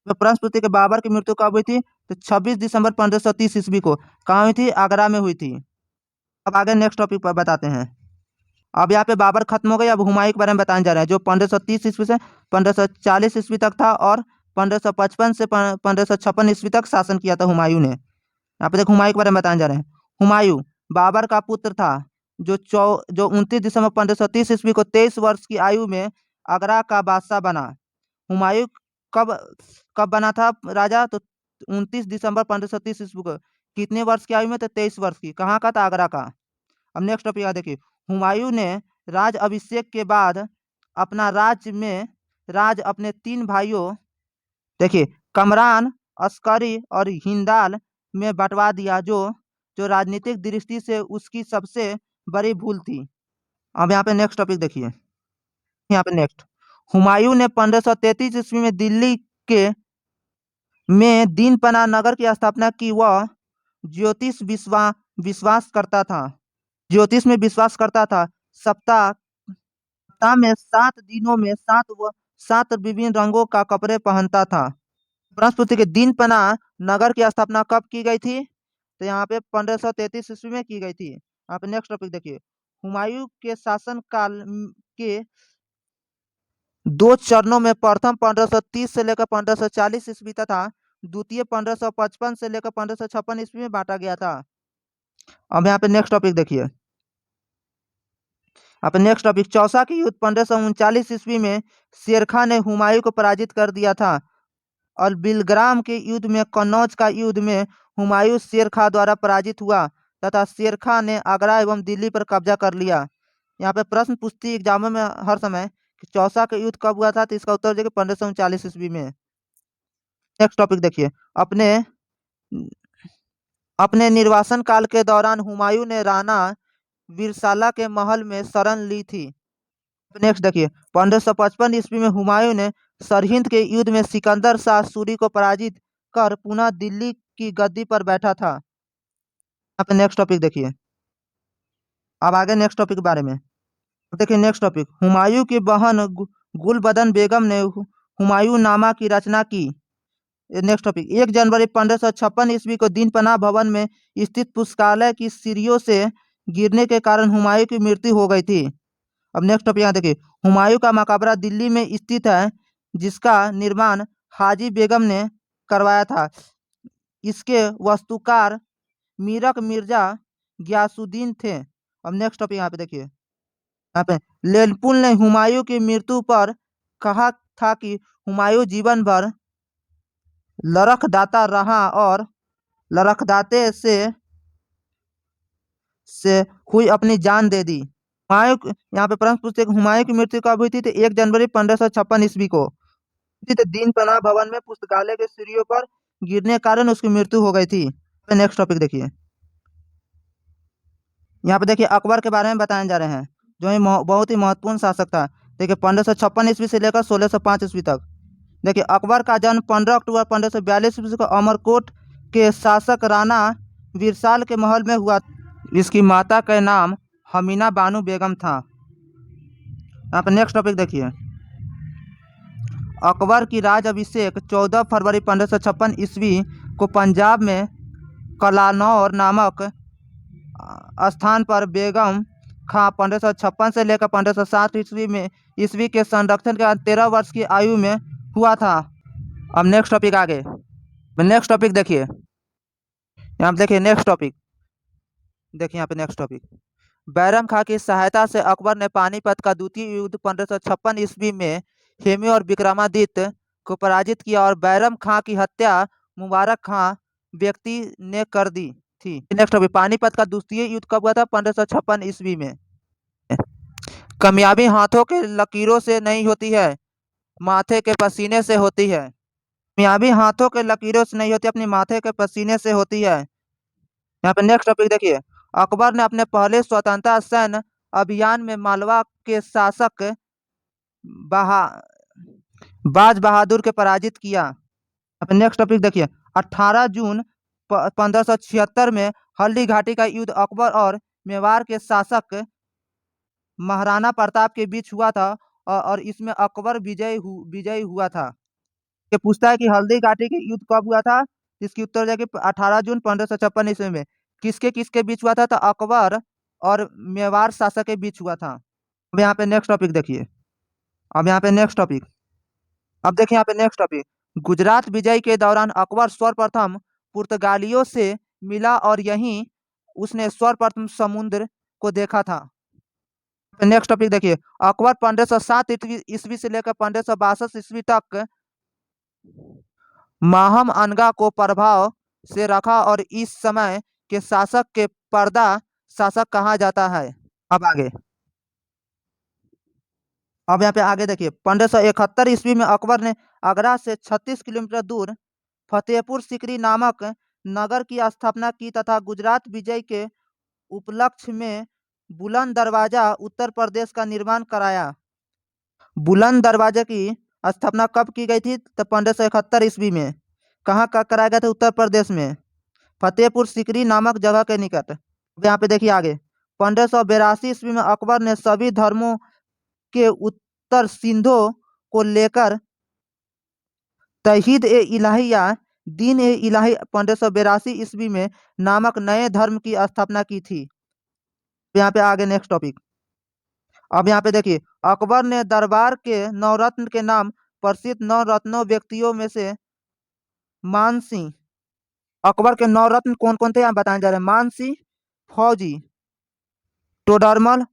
तो प्रश्न पूछते कि बाबर की मृत्यु कब हुई थी, तो 26 दिसंबर 1530 ईस्वी को। कहाँ हुई थी, आगरा में हुई थी। अब आगे नेक्स्ट टॉपिक पर बताते हैं। अब यहाँ पे बाबर खत्म हो गई, अब हुमायूं के बारे में बताने जा रहे हैं, जो 1530 ईस्वी से 1540 ईस्वी तक था और 1555 से 1556 ईस्वी तक शासन किया था हुमायूं ने। यहाँ पे देखो हुमायूं के बारे में बताने जा रहे हैं। हुमायूं बाबर का पुत्र था, जो 29 दिसंबर 1530 ईस्वी को 23 वर्ष की आयु में आगरा का बादशाह बना। हुमायूं कब कब बना था राजा, तो 29 दिसंबर 1530 ईस्वी को। कितने वर्ष की आयु में, तो 23 वर्ष की। कहाँ का था, आगरा का। अब नेक्स्ट टॉपिक देखिए, हुमायूं ने राज अभिषेक के बाद अपना राज अपने 3 भाइयों, देखिए कमरान, अस्करी और हिंदाल में बंटवा दिया, जो राजनीतिक दृष्टि से उसकी सबसे बड़ी भूल थी। अब यहाँ पे नेक्स्ट टॉपिक देखिए, यहाँ पे नेक्स्ट, हुमायूं ने 1533 ईस्वी में दिल्ली के में दीनपना नगर की स्थापना की। वह ज्योतिष विश्वास करता था। ज्योतिष में विश्वास करता था। सप्ताह सप्ताह में 7 दिनों में सात विभिन्न रंगों का कपड़े पहनता था। प्रश्न पूछते कि दीनपना नगर की स्थापना कब की गई थी? तो यहाँ पे 1533 ईस्वी में की गई थी। यहाँ पे नेक्स्ट टॉपिक देखिए, हुमायूं के शासन काल के दो चरणों में प्रथम 1530 से लेकर 1540 ईस्वी तथा द्वितीय 1555 से लेकर 1556 ईस्वी में बांटा गया था। अब यहाँ पे नेक्स्ट टॉपिक देखिए, अब नेक्स्ट टॉपिक, चौसा की युद्ध 1539 ईस्वी में शेरखा ने हुमायूं को पराजित कर दिया था और बिलग्राम के युद्ध में कन्नौज का युद्ध में हुमायूं शेर खां द्वारा पराजित हुआ तथा शेर खां ने आगरा एवं दिल्ली पर कब्जा कर लिया। यहाँ पे प्रश्न पूछती एग्जामों में हर समय कि चौसा का युद्ध कब हुआ था, तो इसका उत्तर देखिए 1539 ईस्वी में। नेक्स्ट टॉपिक देखिए, अपने अपने निर्वासन काल के दौरान हुमायूं ने राणा वीरसाला के महल में शरण ली थी। नेक्स्ट देखिए, 1555 ईस्वी में हुमायूं ने सरहिंद के युद्ध में सिकंदर शाह सूरी को पराजित कर पुनः दिल्ली की गद्दी पर बैठा था। यहाँ पे नेक्स्ट टॉपिक देखिए, अब आगे नेक्स्ट टॉपिक के बारे में देखिए। नेक्स्ट टॉपिक, हुमायूं की बहन गुलबदन बेगम ने हुमायूं नामा की रचना की। नेक्स्ट टॉपिक, 1 जनवरी 1556 ईस्वी को दीनपनाह भवन में स्थित पुस्तकालय की सीढ़ियों से गिरने के कारण हुमायूं की मृत्यु हो गई थी। अब नेक्स्ट टॉपिक यहाँ देखिए, हुमायूं का मकबरा दिल्ली में स्थित है जिसका निर्माण हाजी बेगम ने करवाया था। इसके वास्तुकार मीरक मिर्जा गयासुद्दीन थे। अब नेक्स्ट टॉपिक यहाँ पे देखिए, यहाँ पे लेनपुल ने हुमायूं की मृत्यु पर कहा था कि हुमायूं जीवन भर लरखदाता रहा और लरखदाते से हुई अपनी जान दे दी। हुमायूं, यहाँ पे प्रश्न पूछते हैं हुमायूं की मृत्यु कब हुई थी, तो 1 जनवरी 1556 ईस्वी को दीनपनाह भवन में पुस्तकालय के सीढ़ियों पर गिरने के कारण उसकी मृत्यु हो गई थी। नेक्स्ट टॉपिक देखिए, यहाँ पे देखिए अकबर के बारे में बताए जा रहे हैं, जो ही बहुत ही महत्वपूर्ण शासक था। देखिए 1556 ईस्वी से लेकर 1605 ईस्वी तक। देखिए अकबर का जन्म 15 अक्टूबर 1542 ईस्वी को अमरकोट के शासक राणा वीरसाल के महल में हुआ। इसकी माता का नाम हमीना बानो बेगम था। यहाँ पे नेक्स्ट टॉपिक देखिए, अकबर की राज अभिषेक 14 फरवरी 1556 ईस्वी को पंजाब में कलानौर नामक स्थान पर बेगम खां 1556 से लेकर 1560 ईस्वी के संरक्षण के 13 वर्ष की आयु में हुआ था। अब नेक्स्ट टॉपिक आगे, नेक्स्ट टॉपिक देखिए, यहाँ पे देखिए नेक्स्ट टॉपिक देखिए, यहाँ पे नेक्स्ट टॉपिक, बैरम खां की सहायता से अकबर ने पानीपत का द्वितीय युद्ध 1556 ईस्वी में हेमी और विक्रमादित्य को पराजित किया और बैरम खां की हत्या मुबारक खां व्यक्ति ने कर दी थी। नेक्स्ट टॉपिक, पानीपत का द्वितीय युद्ध कब हुआ था, 1556 ईस्वी में। कामयाबी हाथों के लकीरों से नहीं होती है, माथे के पसीने से होती है। कामयाबी हाथों के लकीरों से नहीं होती, अपनी माथे के पसीने से होती है। यहाँ पे नेक्स्ट टॉपिक देखिए, अकबर ने अपने पहले स्वतंत्रता सैन्य अभियान में मालवा के शासक बहा बाज बहादुर के पराजित किया। अब नेक्स्ट टॉपिक देखिए, 18 जून 1576 में हल्दी घाटी का युद्ध अकबर और मेवाड़ के शासक महाराणा प्रताप के बीच हुआ था और इसमें अकबर विजयी हुआ था। ये पूछता है कि हल्दी घाटी के युद्ध कब हुआ था, इसकी उत्तर जाके 18 जून 1556 ईस्वी में। किसके किसके बीच हुआ था, तो अकबर और मेवाड़ शासक के बीच हुआ था। अब यहाँ पे नेक्स्ट टॉपिक देखिए, अब यहाँ पे नेक्स्ट टॉपिक, अब देखिए यहाँ पे नेक्स्ट टॉपिक, गुजरात विजय के दौरान अकबर सर्वप्रथम पुर्तगालियों से मिला और यहीं उसने सर्वप्रथम समुद्र को देखा था। नेक्स्ट टॉपिक देखिए, अकबर 1507 ईस्वी से लेकर 1562 ईस्वी तक माहम अनगा को प्रभाव से रखा और इस समय के शासक के पर्दा शासक कहा जाता है। अब आगे, अब यहाँ पे आगे देखिए, 1571 ईस्वी में अकबर ने आगरा से 36 किलोमीटर दूर फतेहपुर सीकरी नामक नगर की स्थापना की तथा गुजरात विजय के उपलक्ष्य में बुलंद दरवाजा उत्तर प्रदेश का निर्माण कराया। बुलंद दरवाजे की स्थापना कब की गई थी, तो 1571 ईस्वी में। कहाँ का कराया गया था, उत्तर प्रदेश में। फतेहपुर सीकरी नामक जगह के निकट। अब यहाँ पे देखिए आगे, 1582 ईस्वी में अकबर ने सभी धर्मों के उत्तर सिंधों को लेकर तौहीद ए इलाहिया दीन ए इलाही 1582 ईस्वी में नामक नए धर्म की स्थापना की थी। यहाँ पे आगे नेक्स्ट टॉपिक। अब यहाँ पे देखिए, अकबर ने दरबार के नवरत्न के नाम प्रसिद्ध नवरत्नों व्यक्तियों में से मानसिंह, अकबर के नवरत्न कौन कौन थे यहाँ बताए जा रहे हैं। मानसिंह, फौजी, टोडरमल,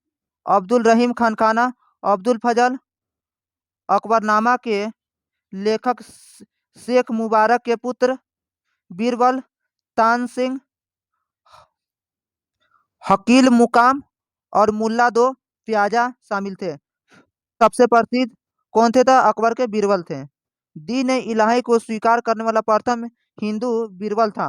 अब्दुल रहीम खानखाना, अब्दुल फजल, अकबरनामा के लेखक शेख मुबारक के पुत्र बीरबल, तान सिंह, हकील मुकाम और मुल्ला दो प्याजा शामिल थे। सबसे प्रसिद्ध कौन थे? तो अकबर के बीरबल थे। दीन ए इलाही को स्वीकार करने वाला प्रथम हिंदू बीरबल था।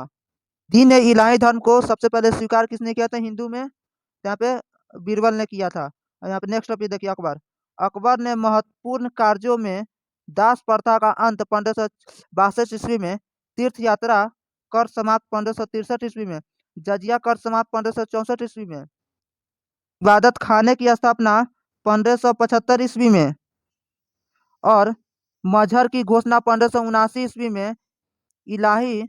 दीन ए इलाही धर्म को सबसे पहले स्वीकार किसने किया था हिंदू में? यहाँ पे बीरबल ने किया था। और यहाँ पे नेक्स्ट टॉपिक देखिए, अकबर। अकबर ने महत्वपूर्ण कार्यों में दास प्रथा का अंत 1562 ईस्वी में, तीर्थ यात्रा कर समाप्त 1563 ईस्वी में, जजिया कर समाप्त 1564 ईस्वी में, इबादत खाने की स्थापना 1575 ईस्वी में और मजहर की घोषणा 1579 ईस्वी में, इलाही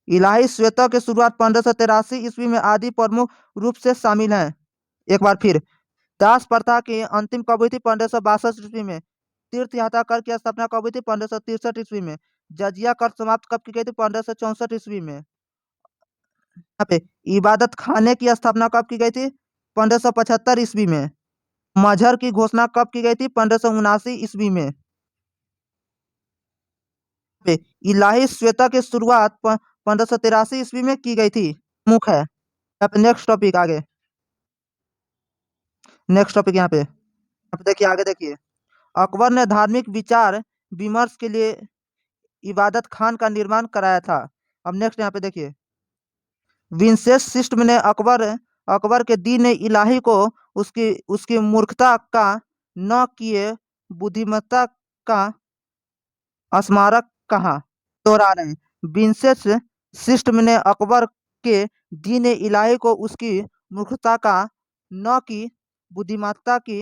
इलाही श्वेता की शुरुआत 1583 ईस्वी में आदि प्रमुख रूप से शामिल हैं। एक बार फिर, दास प्रथा की अंतिम कब हुई थी? 1562 ईस्वी में। तीर्थ यात्रा कर की स्थापना कब हुई थी? 1563 ईस्वी में। जजिया कर समाप्त कब की गई थी? 1564 ईस्वी में। यहाँ पे इबादत खाने की स्थापना कब की गई थी? 1575 ईस्वी में। मजहर की घोषणा कब की गई थी? 1579 ईस्वी में। पे इलाही श्वेता की शुरुआत 1583 ईस्वी में की गई थी। मुख है। यहाँ पे नेक्स्ट टॉपिक आगे, नेक्स्ट टॉपिक यहाँ पे देखिए आगे देखिए, अकबर ने धार्मिक विचार विमर्श के लिए इबादत खान का निर्माण कराया था। अब नेक्स्ट यहाँ पे देखिए, विंसेस सिस्टम ने अकबर के दीन इलाही को उसकी उसकी मूर्खता का न किए बुद्धिमत्ता का स्मारक कहा। दोहरा रहे हैं, विंसेस सिस्टम ने अकबर के दीन इलाही को उसकी मूर्खता का न की बुद्धिमत्ता की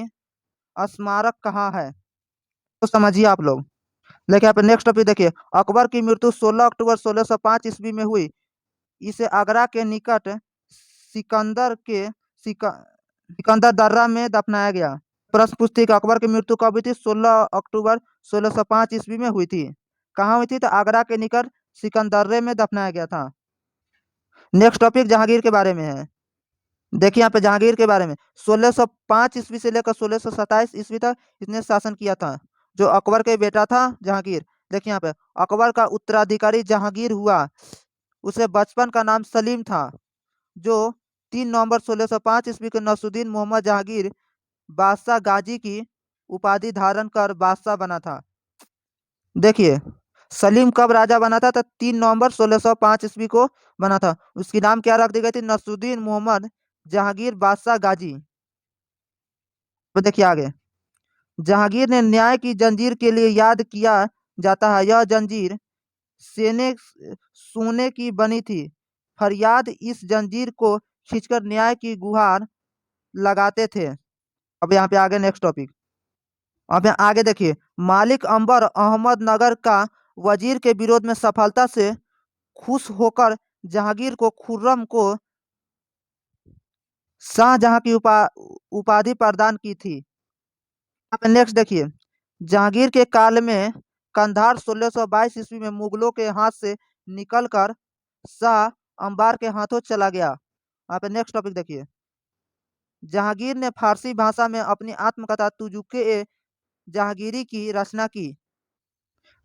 स्मारक कहा है। तो समझिए आप लोग। लेकिन यहाँ पे नेक्स्ट टॉपिक देखिए, अकबर की मृत्यु 16 अक्टूबर 1605 ईस्वी में हुई। इसे आगरा के निकट सिकंदर दर्रा में दफनाया गया। प्रश्न पूछती है कि अकबर की मृत्यु कब हुई थी? 16 अक्टूबर 1605 ईस्वी में हुई थी। कहाँ हुई थी? तो आगरा के निकट सिकंदर्रे में दफनाया गया था। नेक्स्ट टॉपिक जहांगीर के बारे में है। देखिए यहाँ पे जहांगीर के बारे में, 1605 ईस्वी से लेकर 1627 ईस्वी तक इसने शासन किया था। जो अकबर के बेटा था जहांगीर। देखिए यहाँ पे, अकबर का उत्तराधिकारी जहांगीर हुआ। उसे बचपन का नाम सलीम था, जो 3 नवंबर 1605 ईस्वी को नसरुद्दीन मोहम्मद जहांगीर बादशाह गाजी की उपाधि धारण कर बादशाह बना था। देखिए, सलीम कब राजा बना था? तो 3 नवंबर 1605 ईस्वी को बना था। उसकी नाम क्या रख दी गई थी? नसरुद्दीन मोहम्मद जहांगीर बादशाह गाजी। तो देखिए आगे, जहांगीर ने न्याय की जंजीर के लिए याद किया जाता है। यह जंजीर सोने की बनी थी। फरियाद इस जंजीर को खींचकर न्याय की गुहार लगाते थे। अब यहाँ पे आगे नेक्स्ट टॉपिक। अब यहाँ आगे देखिए, मालिक अंबर अहमदनगर का वजीर के विरोध में सफलता से खुश होकर जहांगीर को खुर्रम को शाहजहां की उपाधि प्रदान की थी। यहाँ पे नेक्स्ट देखिए, जहांगीर के काल में कंधार 1622 ईस्वी में मुगलों के हाथ से निकलकर शाह अंबार के हाथों चला गया। यहाँ पे नेक्स्ट टॉपिक देखिए, जहांगीर ने फारसी भाषा में अपनी आत्मकथा तुजुके ए जहांगीरी की रचना की।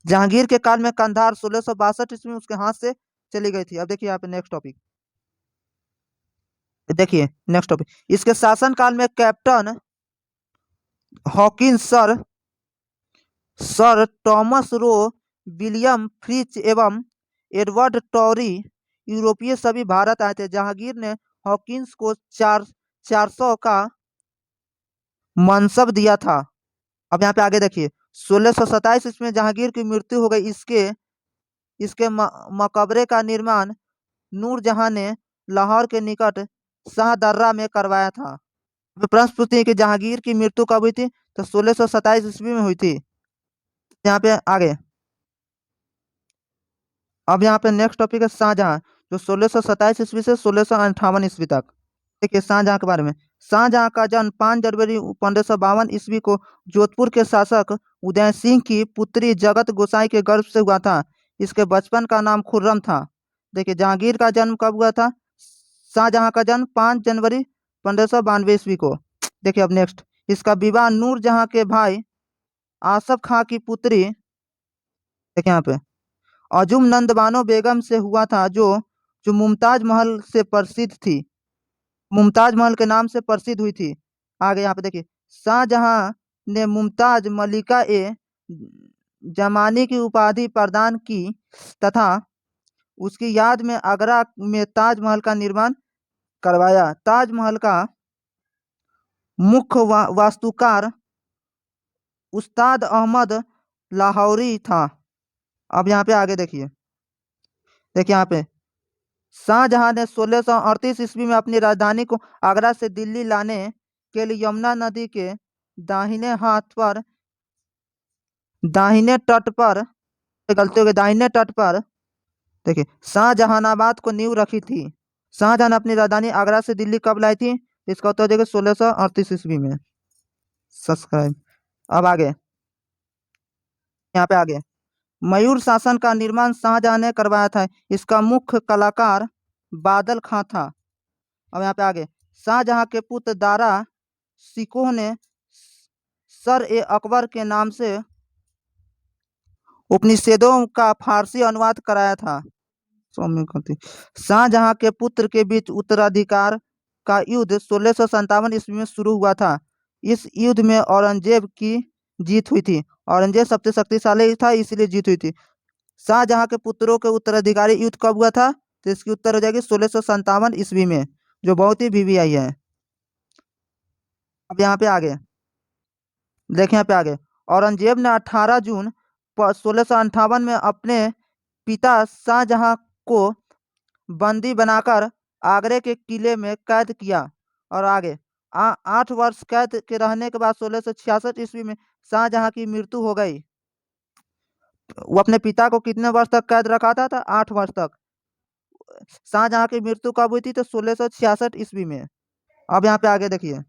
जहांगीर के काल में कंधार 1662 ईस्वी में उसके हाथ से चली गई थी। अब देखिए यहाँ पे नेक्स्ट टॉपिक देखिए, नेक्स्ट टॉपिक, इसके शासन काल में captain Hawkins, sir Thomas Roe, William Fritz एवं एडवर्ड टॉरी यूरोपीय सभी भारत आए थे। जहांगीर ने हॉकिंस को 400 का मनसब दिया था। अब यहाँ पे आगे देखिए, 1627 ईस्वी में जहांगीर की मृत्यु हो गई। इसके इसके मकबरे का निर्माण नूरजहां ने लाहौर के निकट शाहदर्रा में करवाया था। प्रश्न पूछते हैं कि जहांगीर की मृत्यु कब हुई थी, तो 1627 ईस्वी में हुई थी। यहाँ पे आगे, अब यहाँ पे नेक्स्ट टॉपिक है शाहजहां, जो 1627 ईस्वी से 1658 ईस्वी तक। देखिए शाहजहां के बारे में। शाहजहां का जन्म 5 जनवरी 1552 ईस्वी को जोधपुर के शासक उदय सिंह की पुत्री जगत गोसाई के गर्भ से हुआ था। इसके बचपन का नाम खुर्रम था। देखिए जहांगीर का जन्म कब हुआ था? शाहजहां का जन्म 5 जनवरी 1592 ईस्वी को। देखिए अब नेक्स्ट, इसका विवाह नूरजहां के भाई आसफ खां की पुत्री, देखिए यहाँ पे, अजुम नंद बानो बेगम से हुआ था, जो जो मुमताज महल से प्रसिद्ध थी, मुमताज महल के नाम से प्रसिद्ध हुई थी। आगे यहाँ पे देखिए, शाहजहां ने मुमताज मलिका ए जमानी की उपाधि प्रदान की तथा उसकी याद में आगरा में ताजमहल का निर्माण करवाया। ताजमहल का मुख्य वास्तुकार उस्ताद अहमद लाहौरी था। अब यहाँ पे आगे देखिए, देखिए यहाँ पे, शाहजहां ने 1638 ईस्वी में अपनी राजधानी को आगरा से दिल्ली लाने के लिए यमुना नदी के दाहिने हाथ पर, दाहिने तट पर, गलती हो गई, दाहिने तट पर, देखिए शाहजहानाबाद को नींव रखी थी। शाहजहां ने अपनी राजधानी आगरा से दिल्ली कब लाई थी? इसका उत्तर देखिए 1638 ईस्वी में। सब्सक्राइब। अब आगे, यहाँ पे आगे, मयूर शासन का निर्माण शाहजहां ने करवाया था। इसका मुख्य कलाकार बादल खां था। अब यहाँ पे आगे, शाहजहां के पुत्र दारा शिकोह ने सर ए अकबर के नाम से उपनिषदों का फारसी अनुवाद कराया था। शाहजहां के पुत्र के बीच उत्तराधिकार का युद्ध 1657 ईस्वी में शुरू हुआ था। इस युद्ध में औरंगजेब की जीत हुई थी। औरंगजेब सबसे शक्तिशाली था, इसलिए जीत हुई थी। शाहजहां के पुत्रों के उत्तराधिकारी युद्ध कब हुआ था? तो इसकी उत्तर हो जाएगी 1657 ईस्वी में, जो बहुत ही वीवीआई है। अब यहाँ पे आगे देखें, यहाँ पे आगे, औरंगजेब ने 18 जून 1658 में अपने पिता शाहजहां को बंदी बनाकर आगरे के किले में कैद किया। और आगे 8 वर्ष कैद के रहने के बाद 1666 ईस्वी में शाहजहां की मृत्यु हो गई। वो अपने पिता को कितने वर्ष तक कैद रखा था? 8 वर्ष तक। शाहजहां की मृत्यु कब हुई थी? तो 1666 ईस्वी में। अब यहाँ पे आगे देखिए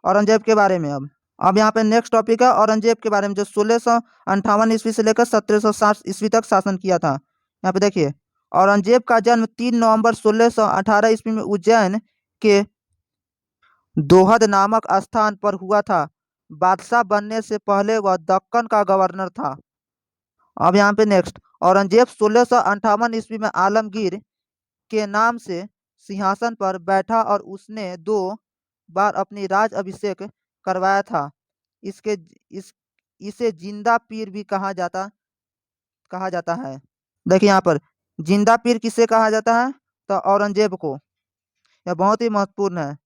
औरंगजेब के बारे में। अब यहाँ पे नेक्स्ट टॉपिक है औरंगजेब के बारे में, जो 1658 ईस्वी से लेकर 1760 ईस्वी तक शासन किया था। यहाँ पे देखिए, औरंगजेब का जन्म 3 नवंबर 1618 ईस्वी में उज्जैन के दोहद नामक स्थान पर हुआ था। बादशाह बनने से पहले वह दक्कन का गवर्नर था। अब यहाँ पे नेक्स्ट, औरंगजेब 1658 ईस्वी में आलमगीर के नाम से सिंहासन पर बैठा और उसने 2 बार अपनी राज अभिषेक करवाया था। इसके इस इसे जिंदा पीर भी कहा जाता है। देखिए यहाँ पर, जिंदा पीर किसे कहा जाता है? तो औरंगजेब को। यह बहुत ही महत्वपूर्ण है।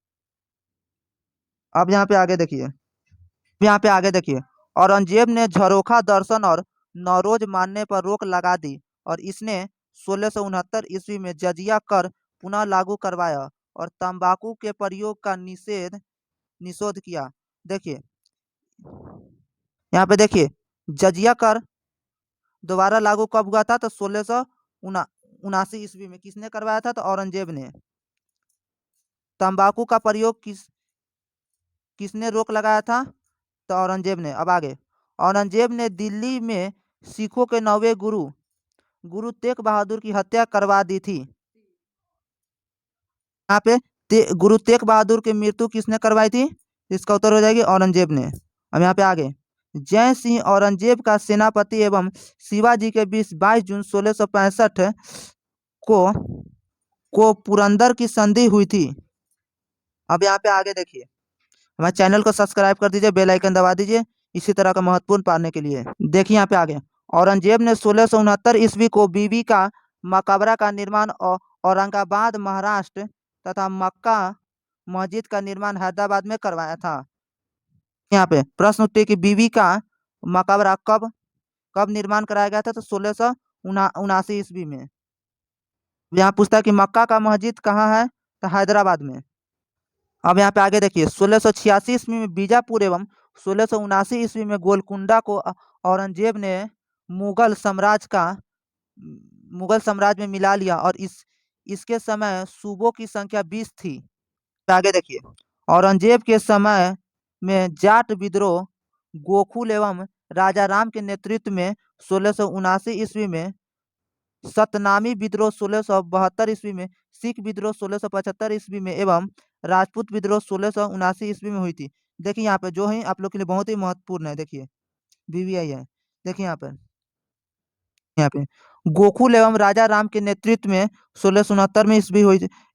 अब यहाँ पे आगे देखिए, यहाँ पे आगे देखिए, औरंगजेब ने झरोखा दर्शन और नौरोज मानने पर रोक लगा दी और इसने 1669 ईस्वी में जजिया कर पुनः लागू करवाया और तंबाकू के प्रयोग का निषेध किया। देखिए यहाँ पे देखिए, जजिया कर दोबारा लागू कब हुआ था? तो 1679 ईस्वी में। किसने करवाया था? तो औरंगजेब ने। तंबाकू का प्रयोग किसने रोक लगाया था? तो औरंगजेब ने। अब आगे, औरंगजेब ने दिल्ली में सिखों के 9वें गुरु तेग बहादुर की हत्या करवा दी थी। यहाँ पे गुरु तेग बहादुर की मृत्यु किसने करवाई थी? इसका उत्तर हो जाएगी औरंगजेब ने। अब यहाँ पे आगे, जय सिंह औरंगजेब का सेनापति एवं शिवाजी के बीच 22 जून 1665 को पुरंदर की संधि हुई थी। अब यहाँ पे आगे देखिए, हमारे चैनल को सब्सक्राइब कर दीजिए, बेल आइकन दबा दीजिए इसी तरह का महत्वपूर्ण पाने के लिए। देखिए यहाँ पे आगे, औरंगजेब ने 1669 ईस्वी को बीबी का मकबरा का निर्माण औरंगाबाद महाराष्ट्र तथा मक्का मस्जिद का निर्माण हैदराबाद में करवाया था। यहाँ पे प्रश्न उठते कि बीबी का मकबरा कब कब निर्माण कराया गया था? तो 1679 ईस्वी में। यहाँ पूछता है कि मक्का का मस्जिद कहाँ है, तो हैदराबाद में। अब यहाँ पे आगे देखिए 1686 ईस्वी में बीजापुर एवं 1679 ईस्वी में गोलकुंडा को औरंगजेब ने मुगल साम्राज्य का मुगल साम्राज्य में मिला लिया और इसके समय सूबों की संख्या 20 थी। आगे देखिए औरंगजेब के समय में जाट विद्रोह गोकुल एवं राजा राम के नेतृत्व में 1679 ईस्वी में, सतनामी विद्रोह 1672 ईस्वी में, सिख विद्रोह 1675 ईस्वी में एवं राजपूत विद्रोह 1679 ईस्वी में हुई थी। देखिए यहाँ पे जो है आप लोग के लिए बहुत ही महत्वपूर्ण है। देखिए बीवीआई है। देखिए यहाँ पे गोकुल एवं राजा राम के नेतृत्व में 1669 में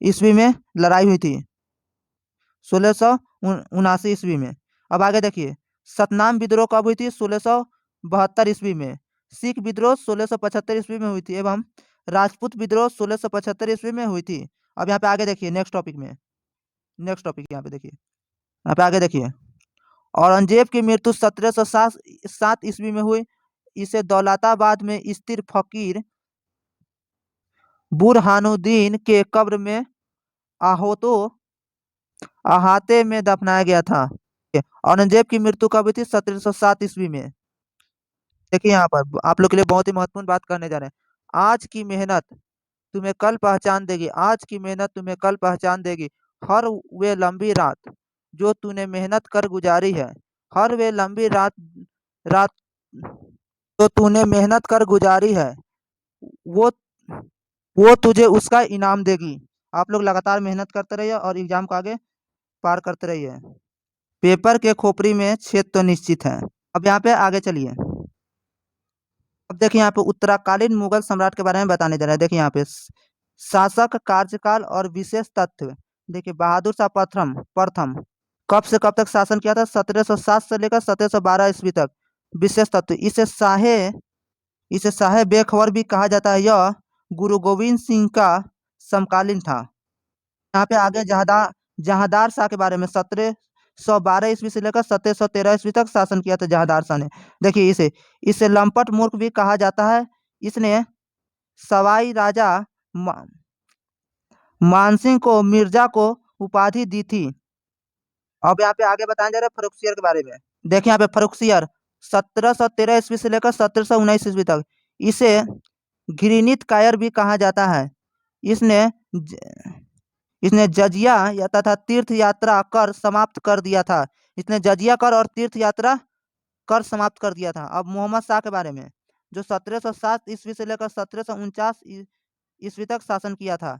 ईस्वी में लड़ाई हुई थी, 1679 ईस्वी में। अब आगे देखिए सतनाम विद्रोह कब हुई थी, 1672 ईस्वी में। सिख विद्रोह 1675 ईस्वी में हुई थी एवं राजपूत विद्रोह 1675 ईस्वी में हुई थी। अब यहाँ पे आगे देखिए नेक्स्ट टॉपिक यहाँ पे देखिए, यहाँ पे आगे देखिए औरंगजेब की मृत्यु 1707 ईस्वी में हुई। इसे दौलताबाद में स्थिर फकीर बुरहानुद्दीन के कब्र में आहोतो अहाते में दफनाया गया था। औरंगजेब की मृत्यु कब हुई थी, 1707 ईस्वी में। देखिए यहाँ पर आप लोग के लिए बहुत ही महत्वपूर्ण बात करने जा रहे हैं। आज की मेहनत तुम्हें कल पहचान देगी, आज की मेहनत तुम्हें कल पहचान देगी। हर वे लंबी रात जो तूने मेहनत कर गुजारी है, हर वे लंबी रात रात जो तूने मेहनत कर गुजारी है, वो वो तुझे उसका इनाम देगी। आप लोग लगातार मेहनत करते रहिए और एग्जाम को आगे पार करते रहिए। पेपर के खोपड़ी में छेद तो निश्चित है। अब यहाँ पे आगे चलिए। अब देखिए यहाँ पे उत्तराकालीन मुगल सम्राट के बारे में बताने जा रहा है। देखिए यहाँ पे शासक कार्यकाल और विशेष तथ्य। देखिए बहादुर शाह प्रथम प्रथम कब से कब तक शासन किया था, 1707 से लेकर 1712 ईस्वी तक। विशेष तत्व इसे शाहे बेखबर भी कहा जाता है। यह गुरु गोविंद सिंह का समकालीन था। यहाँ पे आगे जहादार शाह के बारे में 1712 ईस्वी से लेकर 1713 ईस्वी तक शासन किया था जहादार शाह ने। देखिए इसे लंपट मूर्ख भी कहा जाता है। इसने सवाई राजा मा, मानसिंह को मिर्जा को उपाधि दी थी। अब यहाँ पे आगे बताया जा रहा है फर्रुखसियर के बारे में। देखिए यहाँ पे फर्रुखसियर 1713 ईस्वी से लेकर 1719 ईस्वी तक। इसे घृणित कायर भी कहा जाता है। इसने इसने जजिया या तथा तीर्थ यात्रा कर समाप्त कर दिया था। इसने जजिया कर और तीर्थ यात्रा कर समाप्त कर दिया था। अब मोहम्मद शाह के बारे में, जो 1707 ईस्वी से लेकर 1749 ईस्वी तक शासन किया था।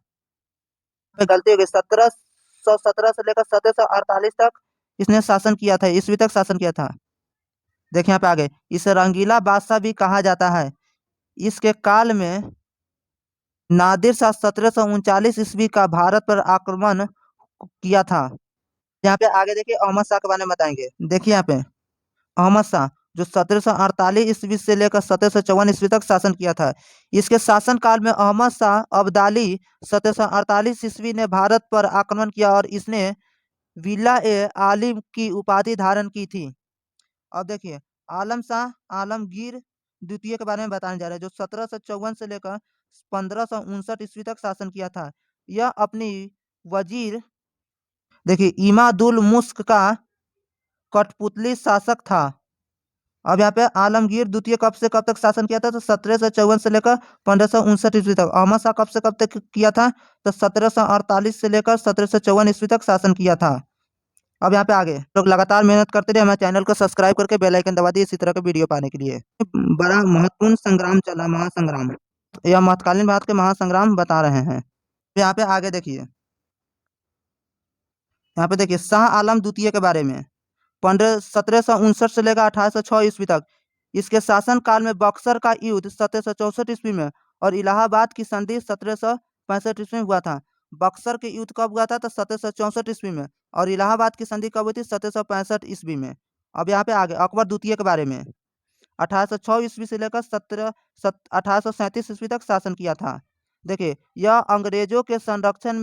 गलती हो गई, 1717 से लेकर 1748 तक इसने शासन किया था, ईस्वी तक शासन किया था। देखिए यहाँ पे आगे इसे रंगीला बादशाह भी कहा जाता है। इसके काल में नादिर शाह 1739 ईस्वी का भारत पर आक्रमण किया था। यहाँ पे आगे देखिए अहमद शाह के बारे में बताएंगे। देखिए यहाँ पे अहमद शाह जो 1748 ईस्वी से लेकर 1754 ईस्वी तक शासन किया था। इसके शासन काल में अहमद शाह अब्दाली 1748 ईस्वी ने भारत पर आक्रमण किया और इसने विला ए आलिम की उपाधि धारण की थी। अब देखिए आलम शाह आलमगीर द्वितीय के बारे में बताने जा रहे हैं, जो 1754 से लेकर 1559 ईस्वी तक शासन किया था। यह अपनी वजीर देखिए इमादुल मुस्क का कठपुतली शासक था। अब यहाँ पे आलमगीर द्वितीय कब से कब तक शासन किया था, तो 1754 से लेकर 1559 ईस्वी तक। अहमद शाह कब से कब तक किया था, तो 1748 से लेकर 1754 ईस्वी तक शासन किया था। अब यहाँ पे आगे लोग लगातार मेहनत करते रहे, हमारे चैनल को सब्सक्राइब करके बेल आइकन दबा दिए इसी तरह के वीडियो पाने के लिए। बड़ा महत्वपूर्ण संग्राम चला, महासंग्राम। यह महत्कालीन भारत के महासंग्राम बता रहे हैं। यहाँ पे आगे देखिए, यहाँ पे देखिए शाह आलम द्वितीय के बारे में 1759 से लेकर 1806 ईस्वी तक। इसके शासन काल में बक्सर का युद्ध 1764 ईस्वी में और इलाहाबाद की संधि 1765 ईस्वी में हुआ था। बक्सर के युद्ध कब हुआ था, तो 1764 ईस्वी में और इलाहाबाद की संधि कब हुई थी, 1765 ईस्वी में। अब यहाँ पे आगे अकबर द्वितीय के बारे में 1806 ईस्वी से लेकर 1837 ईस्वी तक शासन किया था। देखिए यह अंग्रेजों के संरक्षण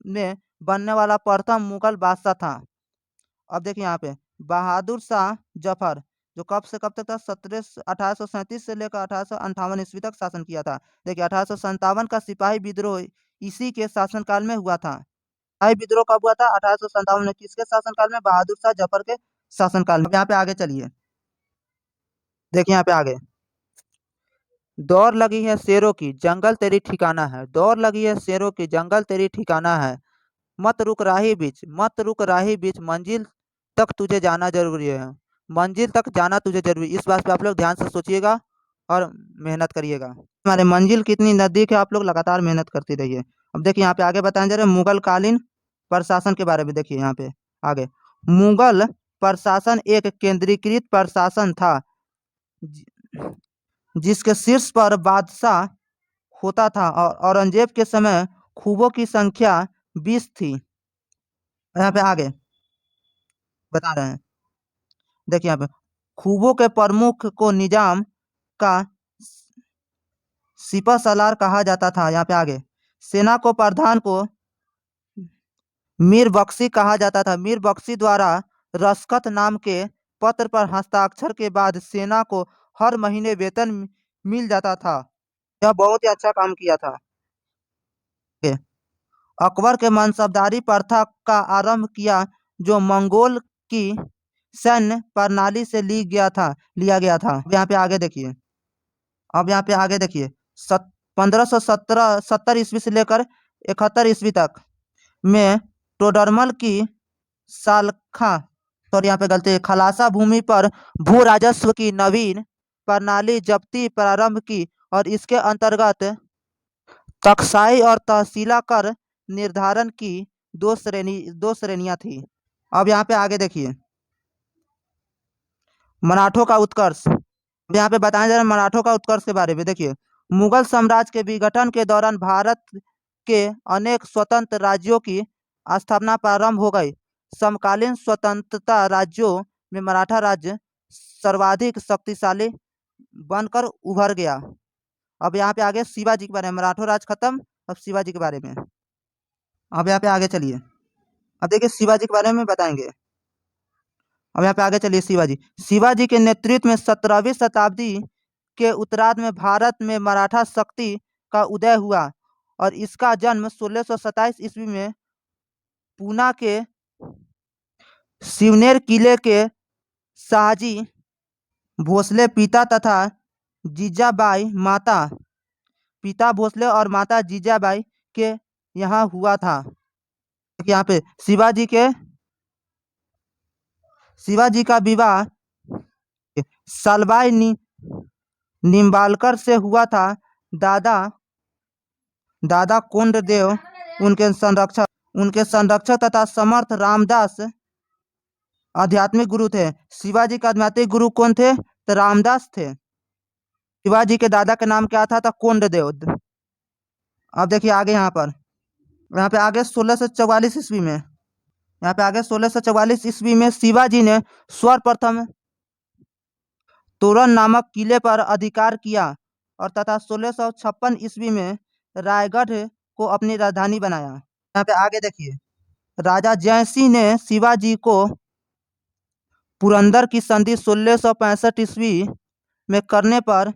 में बनने वाला प्रथम मुगल बादशाह था। अब देखिए यहाँ पे बहादुर शाह जफर जो कब से कब तक था, 1837 से लेकर 1858 ईस्वी तक शासन किया था। देखिए 1857 का सिपाही विद्रोह इसी के शासनकाल में हुआ था। शाही विद्रोह कब हुआ था? 1857 में। किसके शासनकाल में? बहादुर शाह जफर के शासनकाल में। यहाँ पे आगे चलिए, देखिए यहाँ पे आगे। दौड़ लगी है शेरों की, जंगल तेरी ठिकाना है। दौड़ लगी है शेरों की, जंगल तेरी ठिकाना है। मत रुक राही बीच, मत रुक राही बीच, मंजिल तक तुझे जाना जरूरी है। मंजिल तक जाना तुझे जरूरी, इस बात पे आप लोग ध्यान से सोचिएगा और मेहनत करिएगा। हमारे मंजिल कितनी नजदीक है, आप लोग लगातार मेहनत करते रहिए। अब देखिए यहाँ पे आगे बताएं जा रहे हैं मुगल कालीन प्रशासन के बारे में। देखिए यहाँ पे आगे, मुगल प्रशासन एक केंद्रीकृत प्रशासन था जिसके शीर्ष पर बादशाह होता था और औरंगजेब के समय खूबों की संख्या 20 थी। यहाँ पे आगे बता रहे हैं, देखिए यहाँ पे खूबों के प्रमुख को निजाम का सिपह सलार कहा जाता था। यहाँ पे आगे सेना को प्रधान को मीर बख्शी कहा जाता था। मीर बख्शी द्वारा रसखत नाम के पत्र पर हस्ताक्षर के बाद सेना को हर महीने वेतन मिल जाता था। यह बहुत ही अच्छा काम किया था। अकबर के मनसबदारी प्रथा का आरंभ किया जो मंगोल की सैन्य प्रणाली से लिया गया था। यहाँ पे आगे देखिए, अब यहाँ पे आगे देखिए 1570 ईस्वी से लेकर 71 ईस्वी तक में टोडरमल की सालखा सॉरी यहाँ पे गलती है, खलासा भूमि पर भू राजस्व की नवीन प्रणाली जब्ती प्रारंभ की और इसके अंतर्गत तकसाई और तहसीला कर निर्धारण की दो श्रेणियां थी। अब यहाँ पे आगे देखिए मराठों का उत्कर्ष। यहाँ पे बताया जा रहा है मराठों का उत्कर्ष के बारे में। देखिए मुगल साम्राज्य के विघटन के दौरान भारत के अनेक स्वतंत्र राज्यों की स्थापना प्रारंभ हो गई। समकालीन स्वतंत्रता राज्यों में मराठा राज्य सर्वाधिक शक्तिशाली बनकर उभर गया। अब यहाँ पे आगे शिवाजी के बारे में, मराठा राज खत्म, अब शिवाजी के बारे में। अब यहाँ पे आगे चलिए, अब देखिए शिवाजी के बारे में बताएंगे। अब यहाँ पे आगे चलिए शिवाजी। शिवाजी के नेतृत्व में 17वीं शताब्दी के उत्तरार्ध में भारत में मराठा शक्ति का उदय हुआ और इसका जन्म 1627 ईस्वी में पूना के शिवनेर किले के शाहजी भोसले पिता तथा जीजाबाई माता, पिता भोसले और माता जीजाबाई के यहाँ हुआ था। यहाँ पे शिवाजी का विवाह सलबाई निम्बालकर से हुआ था। दादा कोंडदेव उनके संरक्षक तथा समर्थ रामदास आध्यात्मिक गुरु थे। शिवाजी का आध्यात्मिक गुरु कौन थे? तो रामदास थे। शिवाजी के दादा का नाम क्या था? तो कोंडदेव। अब देखिए आगे यहाँ पे आगे 1644 ईस्वी में, यहाँ पे आगे 1644 ईस्वी में शिवाजी ने सर्वप्रथम तोरण नामक किले पर अधिकार किया और तथा 1656 ईस्वी में रायगढ़ को अपनी राजधानी बनाया। यहाँ पे आगे देखिए राजा जयसिंह ने शिवाजी को पुरंदर की संधि 1665 ईस्वी में करने पर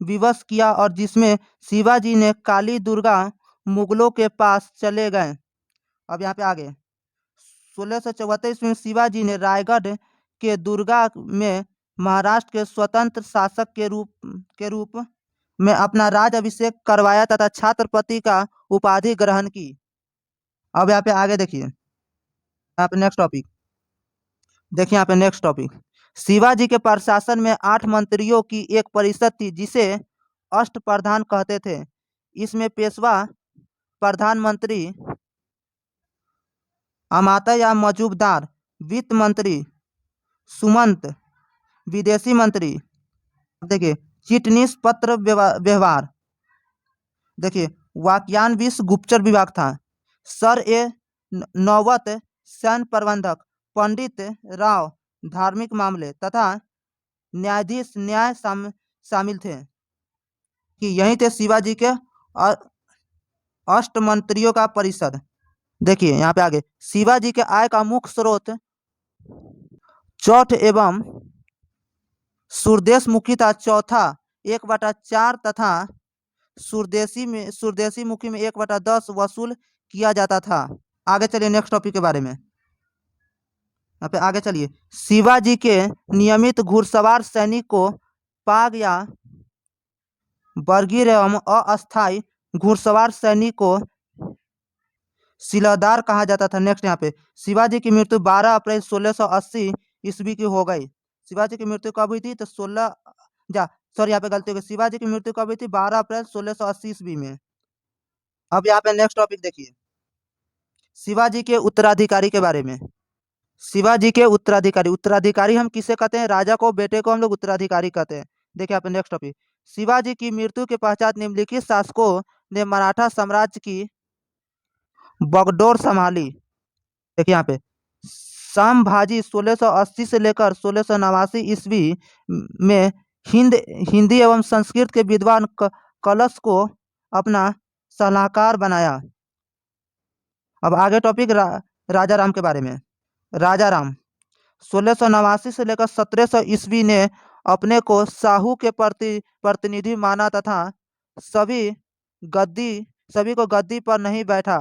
विवश किया और जिसमें शिवाजी ने काली दुर्गा मुगलों के पास चले गए। अब यहाँ पे आगे 1674 ईस्वी में शिवाजी ने रायगढ़ के दुर्गा में महाराष्ट्र के स्वतंत्र शासक के रूप में अपना राज अभिषेक करवाया तथा छत्रपति का उपाधि ग्रहण की। अब यहाँ पे आगे देखिए, यहाँ पे नेक्स्ट टॉपिक देखिए, यहाँ पे नेक्स्ट टॉपिक शिवाजी के प्रशासन में 8 मंत्रियों की एक परिषद थी जिसे अष्ट प्रधान कहते थे। इसमें पेशवा प्रधानमंत्री, अमात्य या मौजूदार, वित्त मंत्री, सुमंत, विदेशी मंत्री, देखिए चिटनीस पत्र व्यवहार, देखिए वाक्यान विश्व गुप्तचर विभाग था। सर ए नौवत सैन्य प्रबंधक, पंडित राव धार्मिक मामले तथा न्यायाधीश न्याय शामिल थे। कि यही थे शिवाजी के अष्ट मंत्रियों का परिषद। देखिए यहाँ पे आगे शिवाजी के आय का मुख्य स्रोत चौथ एवं सूरदेश मुखी था। चौथा 1/4 तथा सुरदेसी मुखी में 1/10 वसूल किया जाता था। आगे चलिए नेक्स्ट टॉपिक के बारे में। यहाँ पे आगे चलिए। शिवाजी के नियमित घुड़सवार सैनिक को पाग या वर्गीय एवं अस्थायी घुड़सवार सैनिक को सिलहदार कहा जाता था। नेक्स्ट यहाँ पे शिवाजी की मृत्यु 12 अप्रैल 1680 ईस्वी की हो गई। शिवाजी की मृत्यु कब हुई थी? तो 16 जा सॉरी यहाँ पे गलती हो गई। शिवाजी की मृत्यु कब हुई थी? 12 अप्रैल 1680 ईस्वी में। अब यहाँ पे नेक्स्ट टॉपिक देखिए, शिवाजी के उत्तराधिकारी के बारे में। शिवाजी के उत्तराधिकारी, उत्तराधिकारी हम किसे कहते हैं? राजा को, बेटे को हम लोग उत्तराधिकारी कहते हैं। देखिए यहाँ पे नेक्स्ट टॉपिक, शिवाजी की मृत्यु के पश्चात निम्नलिखित शासकों ने मराठा साम्राज्य की बागडोर संभाली। देखिए यहाँ पे संभाजी 1680 से लेकर 1689 ईस्वी में हिंदी एवं संस्कृत के विद्वान कलश को अपना सलाहकार बनाया। अब आगे टॉपिक राजा राम के बारे में। राजा राम 1689 से लेकर 1700 ईस्वी ने अपने को साहू के प्रतिनिधि माना तथा सभी सभी को गद्दी पर नहीं बैठा,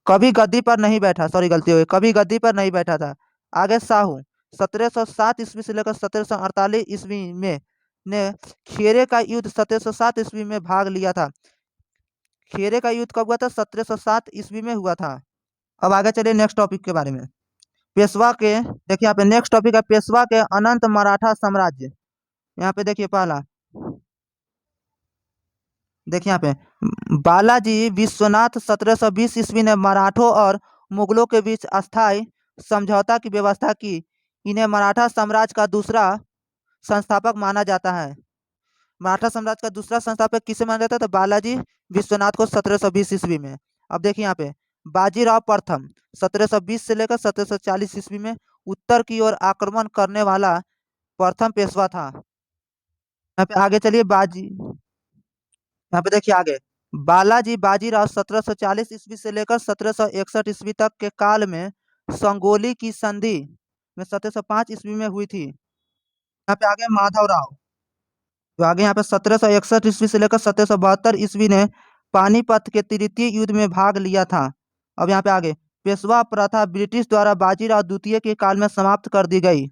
कभी गद्दी पर नहीं बैठा, सॉरी गलती हो गई, कभी गद्दी पर नहीं बैठा था। आगे साहू 1707 ईस्वी से लेकर 1748 ईस्वी में ने खेरे का युद्ध 1707 ईस्वी में भाग लिया था। खेरे का युद्ध कब हुआ था? 1707 ईस्वी में हुआ था। अब आगे चलिए नेक्स्ट टॉपिक के बारे में। पेशवा के, देखिए यहाँ पे नेक्स्ट टॉपिक है पेशवा के अनंत मराठा साम्राज्य। यहाँ पे देखिए पहला, देखिए यहाँ पे बालाजी विश्वनाथ 1720 ईस्वी ने मराठों और मुगलों के बीच अस्थायी समझौता की व्यवस्था की। इन्हें मराठा साम्राज्य का दूसरा संस्थापक माना जाता है। मराठा साम्राज्य का दूसरा संस्थापक किसे माना जाता है? तो बालाजी विश्वनाथ को 1720 ईस्वी में। अब देखिए यहाँ पे बाजीराव प्रथम 1720 से लेकर 1740 ईस्वी में उत्तर की ओर आक्रमण करने वाला प्रथम पेशवा था। यहाँ पे आगे चलिए यहाँ पे देखिए आगे बालाजी बाजीराव 1740 ईस्वी से लेकर 1761 ईस्वी तक के काल में संगोली की संधि में 1705 ईस्वी में हुई थी। यहाँ पे आगे माधवराव, तो आगे यहाँ पे 1761 ईस्वी से लेकर 1772 ईस्वी ने पानीपत के तृतीय युद्ध में भाग लिया था। अब यहाँ पे आगे पेशवा प्रथा ब्रिटिश द्वारा बाजीराव द्वितीय के काल में समाप्त कर दी गई।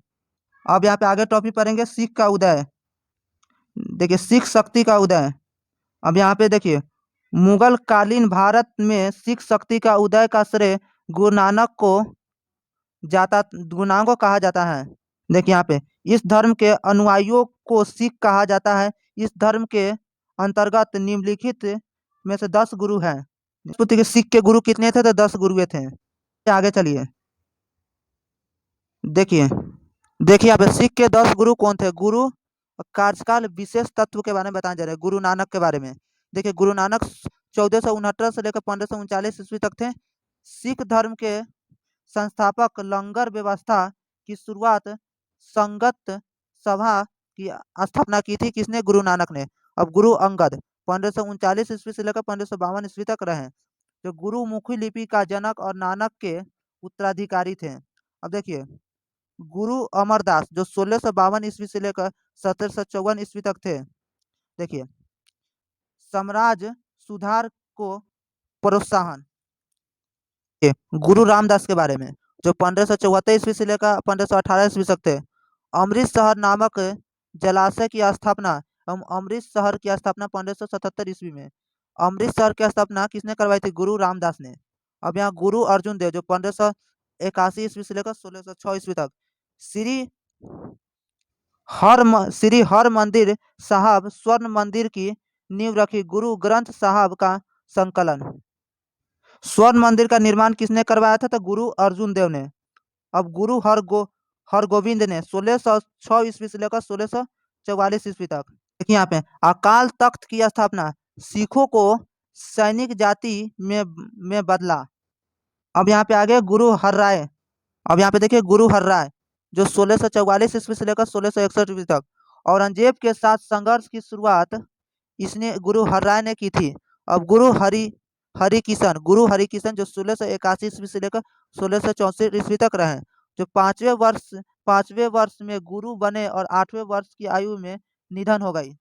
अब यहाँ पे आगे टॉपिक पढ़ेंगे सिख का उदय। देखिए सिख शक्ति का उदय। अब यहाँ पे देखिए मुगल कालीन भारत में सिख शक्ति का उदय का श्रेय गुरु नानक को कहा जाता है। देखिए यहाँ पे इस धर्म के अनुयायियों को सिख कहा जाता है। इस धर्म के अंतर्गत निम्नलिखित में से 10 गुरु हैं। सिख के गुरु कितने थे? तो 10 गुरु थे। आगे चलिए देखिए यहाँ पे सिख के 10 गुरु कौन थे? गुरु कार्यकाल विशेष तत्व के बारे में बताया जा रहा है। गुरु नानक के बारे में देखिए, गुरु नानक 1469 से लेकर 1539 ईस्वी तक थे। सिख धर्म के संस्थापक लंगर व्यवस्था की शुरुआत संगत सभा की स्थापना की थी। किसने? गुरु नानक ने। अब गुरु अंगद 1539 ईस्वी से लेकर 1552 ईस्वी तक रहे, जो गुरुमुखी लिपि का जनक और नानक के उत्तराधिकारी थे। अब देखिए गुरु अमरदास जो 1652 ईस्वी से लेकर 1754 ईस्वी तक थे। देखिए साम्राज्य सुधार को प्रोत्साहन। गुरु रामदास के बारे में जो 1574 ईस्वी से लेकर 1518 ईस्वी तक थे। अमृत शहर नामक जलाशय की स्थापना एवं अमृत शहर की स्थापना 1577 ईस्वी में। अमृत शहर की स्थापना किसने करवाई थी? गुरु रामदास ने। अब यहाँ गुरु अर्जुन देव जो 1581 ईस्वी से लेकर 1606 ईस्वी तक श्री हर मंदिर साहब स्वर्ण मंदिर की नींव रखी। गुरु ग्रंथ साहब का संकलन। स्वर्ण मंदिर का निर्माण किसने करवाया था? तो गुरु अर्जुन देव ने। अब गुरु हरगोविंद ने 1606 ईस्वी से लेकर 1644 ईस्वी तक। देखिए यहाँ पे अकाल तख्त की स्थापना सिखों को सैनिक जाति में बदला। अब यहाँ पे आगे गुरु हरराय। अब यहाँ पे देखिए गुरु हरराय जो 1644 ईस्वी से लेकर 1661 ईस्वी तक औरंगजेब के साथ संघर्ष की शुरुआत इसने गुरु हरराय ने की थी। अब गुरु हरिकिशन जो 1681 ईस्वी से लेकर 1664 ईस्वी तक रहे, जो पांचवें वर्ष में गुरु बने और 8वें वर्ष की आयु में निधन हो गई।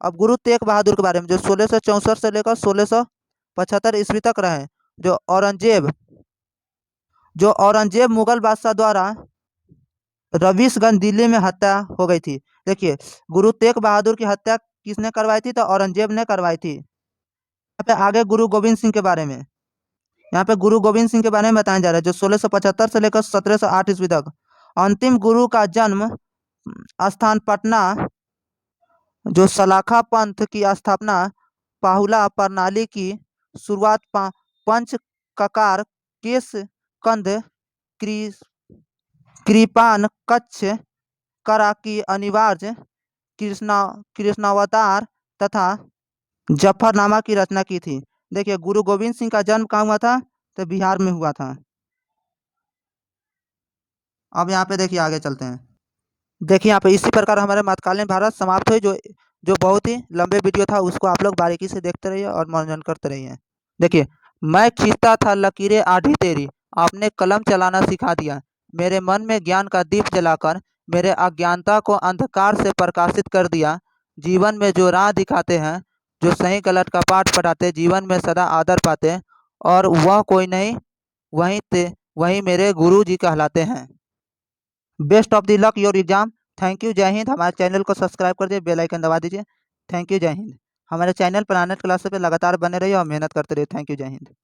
अब गुरु तेग बहादुर के बारे में, जो 1664 से लेकर 1675 ईस्वी तक रहे, जो औरंगजेब जो औरंगजेब मुगल बादशाह द्वारा रवीशगंज दिल्ली में हत्या हो गई थी। देखिए, गुरु तेग बहादुर की हत्या किसने करवाई थी? तो औरंगजेब ने करवाई थी। यहाँ पे आगे गुरु गोविंद सिंह के बारे में, यहाँ पे गुरु गोविंद सिंह के बारे में बताया जा रहा है, जो 1675 से लेकर 1708 ईस्वी तक। अंतिम गुरु का जन्म स्थान पटना, जो सलाखा पंथ की स्थापना, पाहुला प्रणाली की शुरुआत, पंच ककार, केस कंद, कृ- कृपान कच्छ, करा की अनिवार्य, कृष्णा कृष्णावतार तथा जफरनामा की रचना की थी। देखिए, गुरु गोविंद सिंह का जन्म कहाँ हुआ था? तो बिहार में हुआ था। अब यहाँ पे देखिए, आगे चलते हैं। देखिए, यहाँ पे इसी प्रकार हमारे मध्यकालीन भारत समाप्त हुई, जो जो बहुत ही लंबे वीडियो था, उसको आप लोग बारीकी से देखते रहिए और मनोरंजन करते रहिए। देखिए, मैं खींचता था लकीरें आधी तेरी, आपने कलम चलाना सिखा दिया, मेरे मन में ज्ञान का दीप जलाकर मेरे अज्ञानता को अंधकार से प्रकाशित कर दिया। जीवन में जो राह दिखाते हैं, जो सही गलत का पाठ पढ़ाते, जीवन में सदा आदर पाते, और वह कोई नहीं, वही मेरे गुरु जी कहलाते हैं। Best of the luck your exam. Thank you, जय हिंद। हमारे चैनल को सब्सक्राइब कर दीजिए, बेल आइकन दबा दीजिए। थैंक यू, जय हिंद। हमारे चैनल पर आने क्लास पे लगातार बने रहिए और मेहनत करते रहिए। थैंक यू, जय हिंद।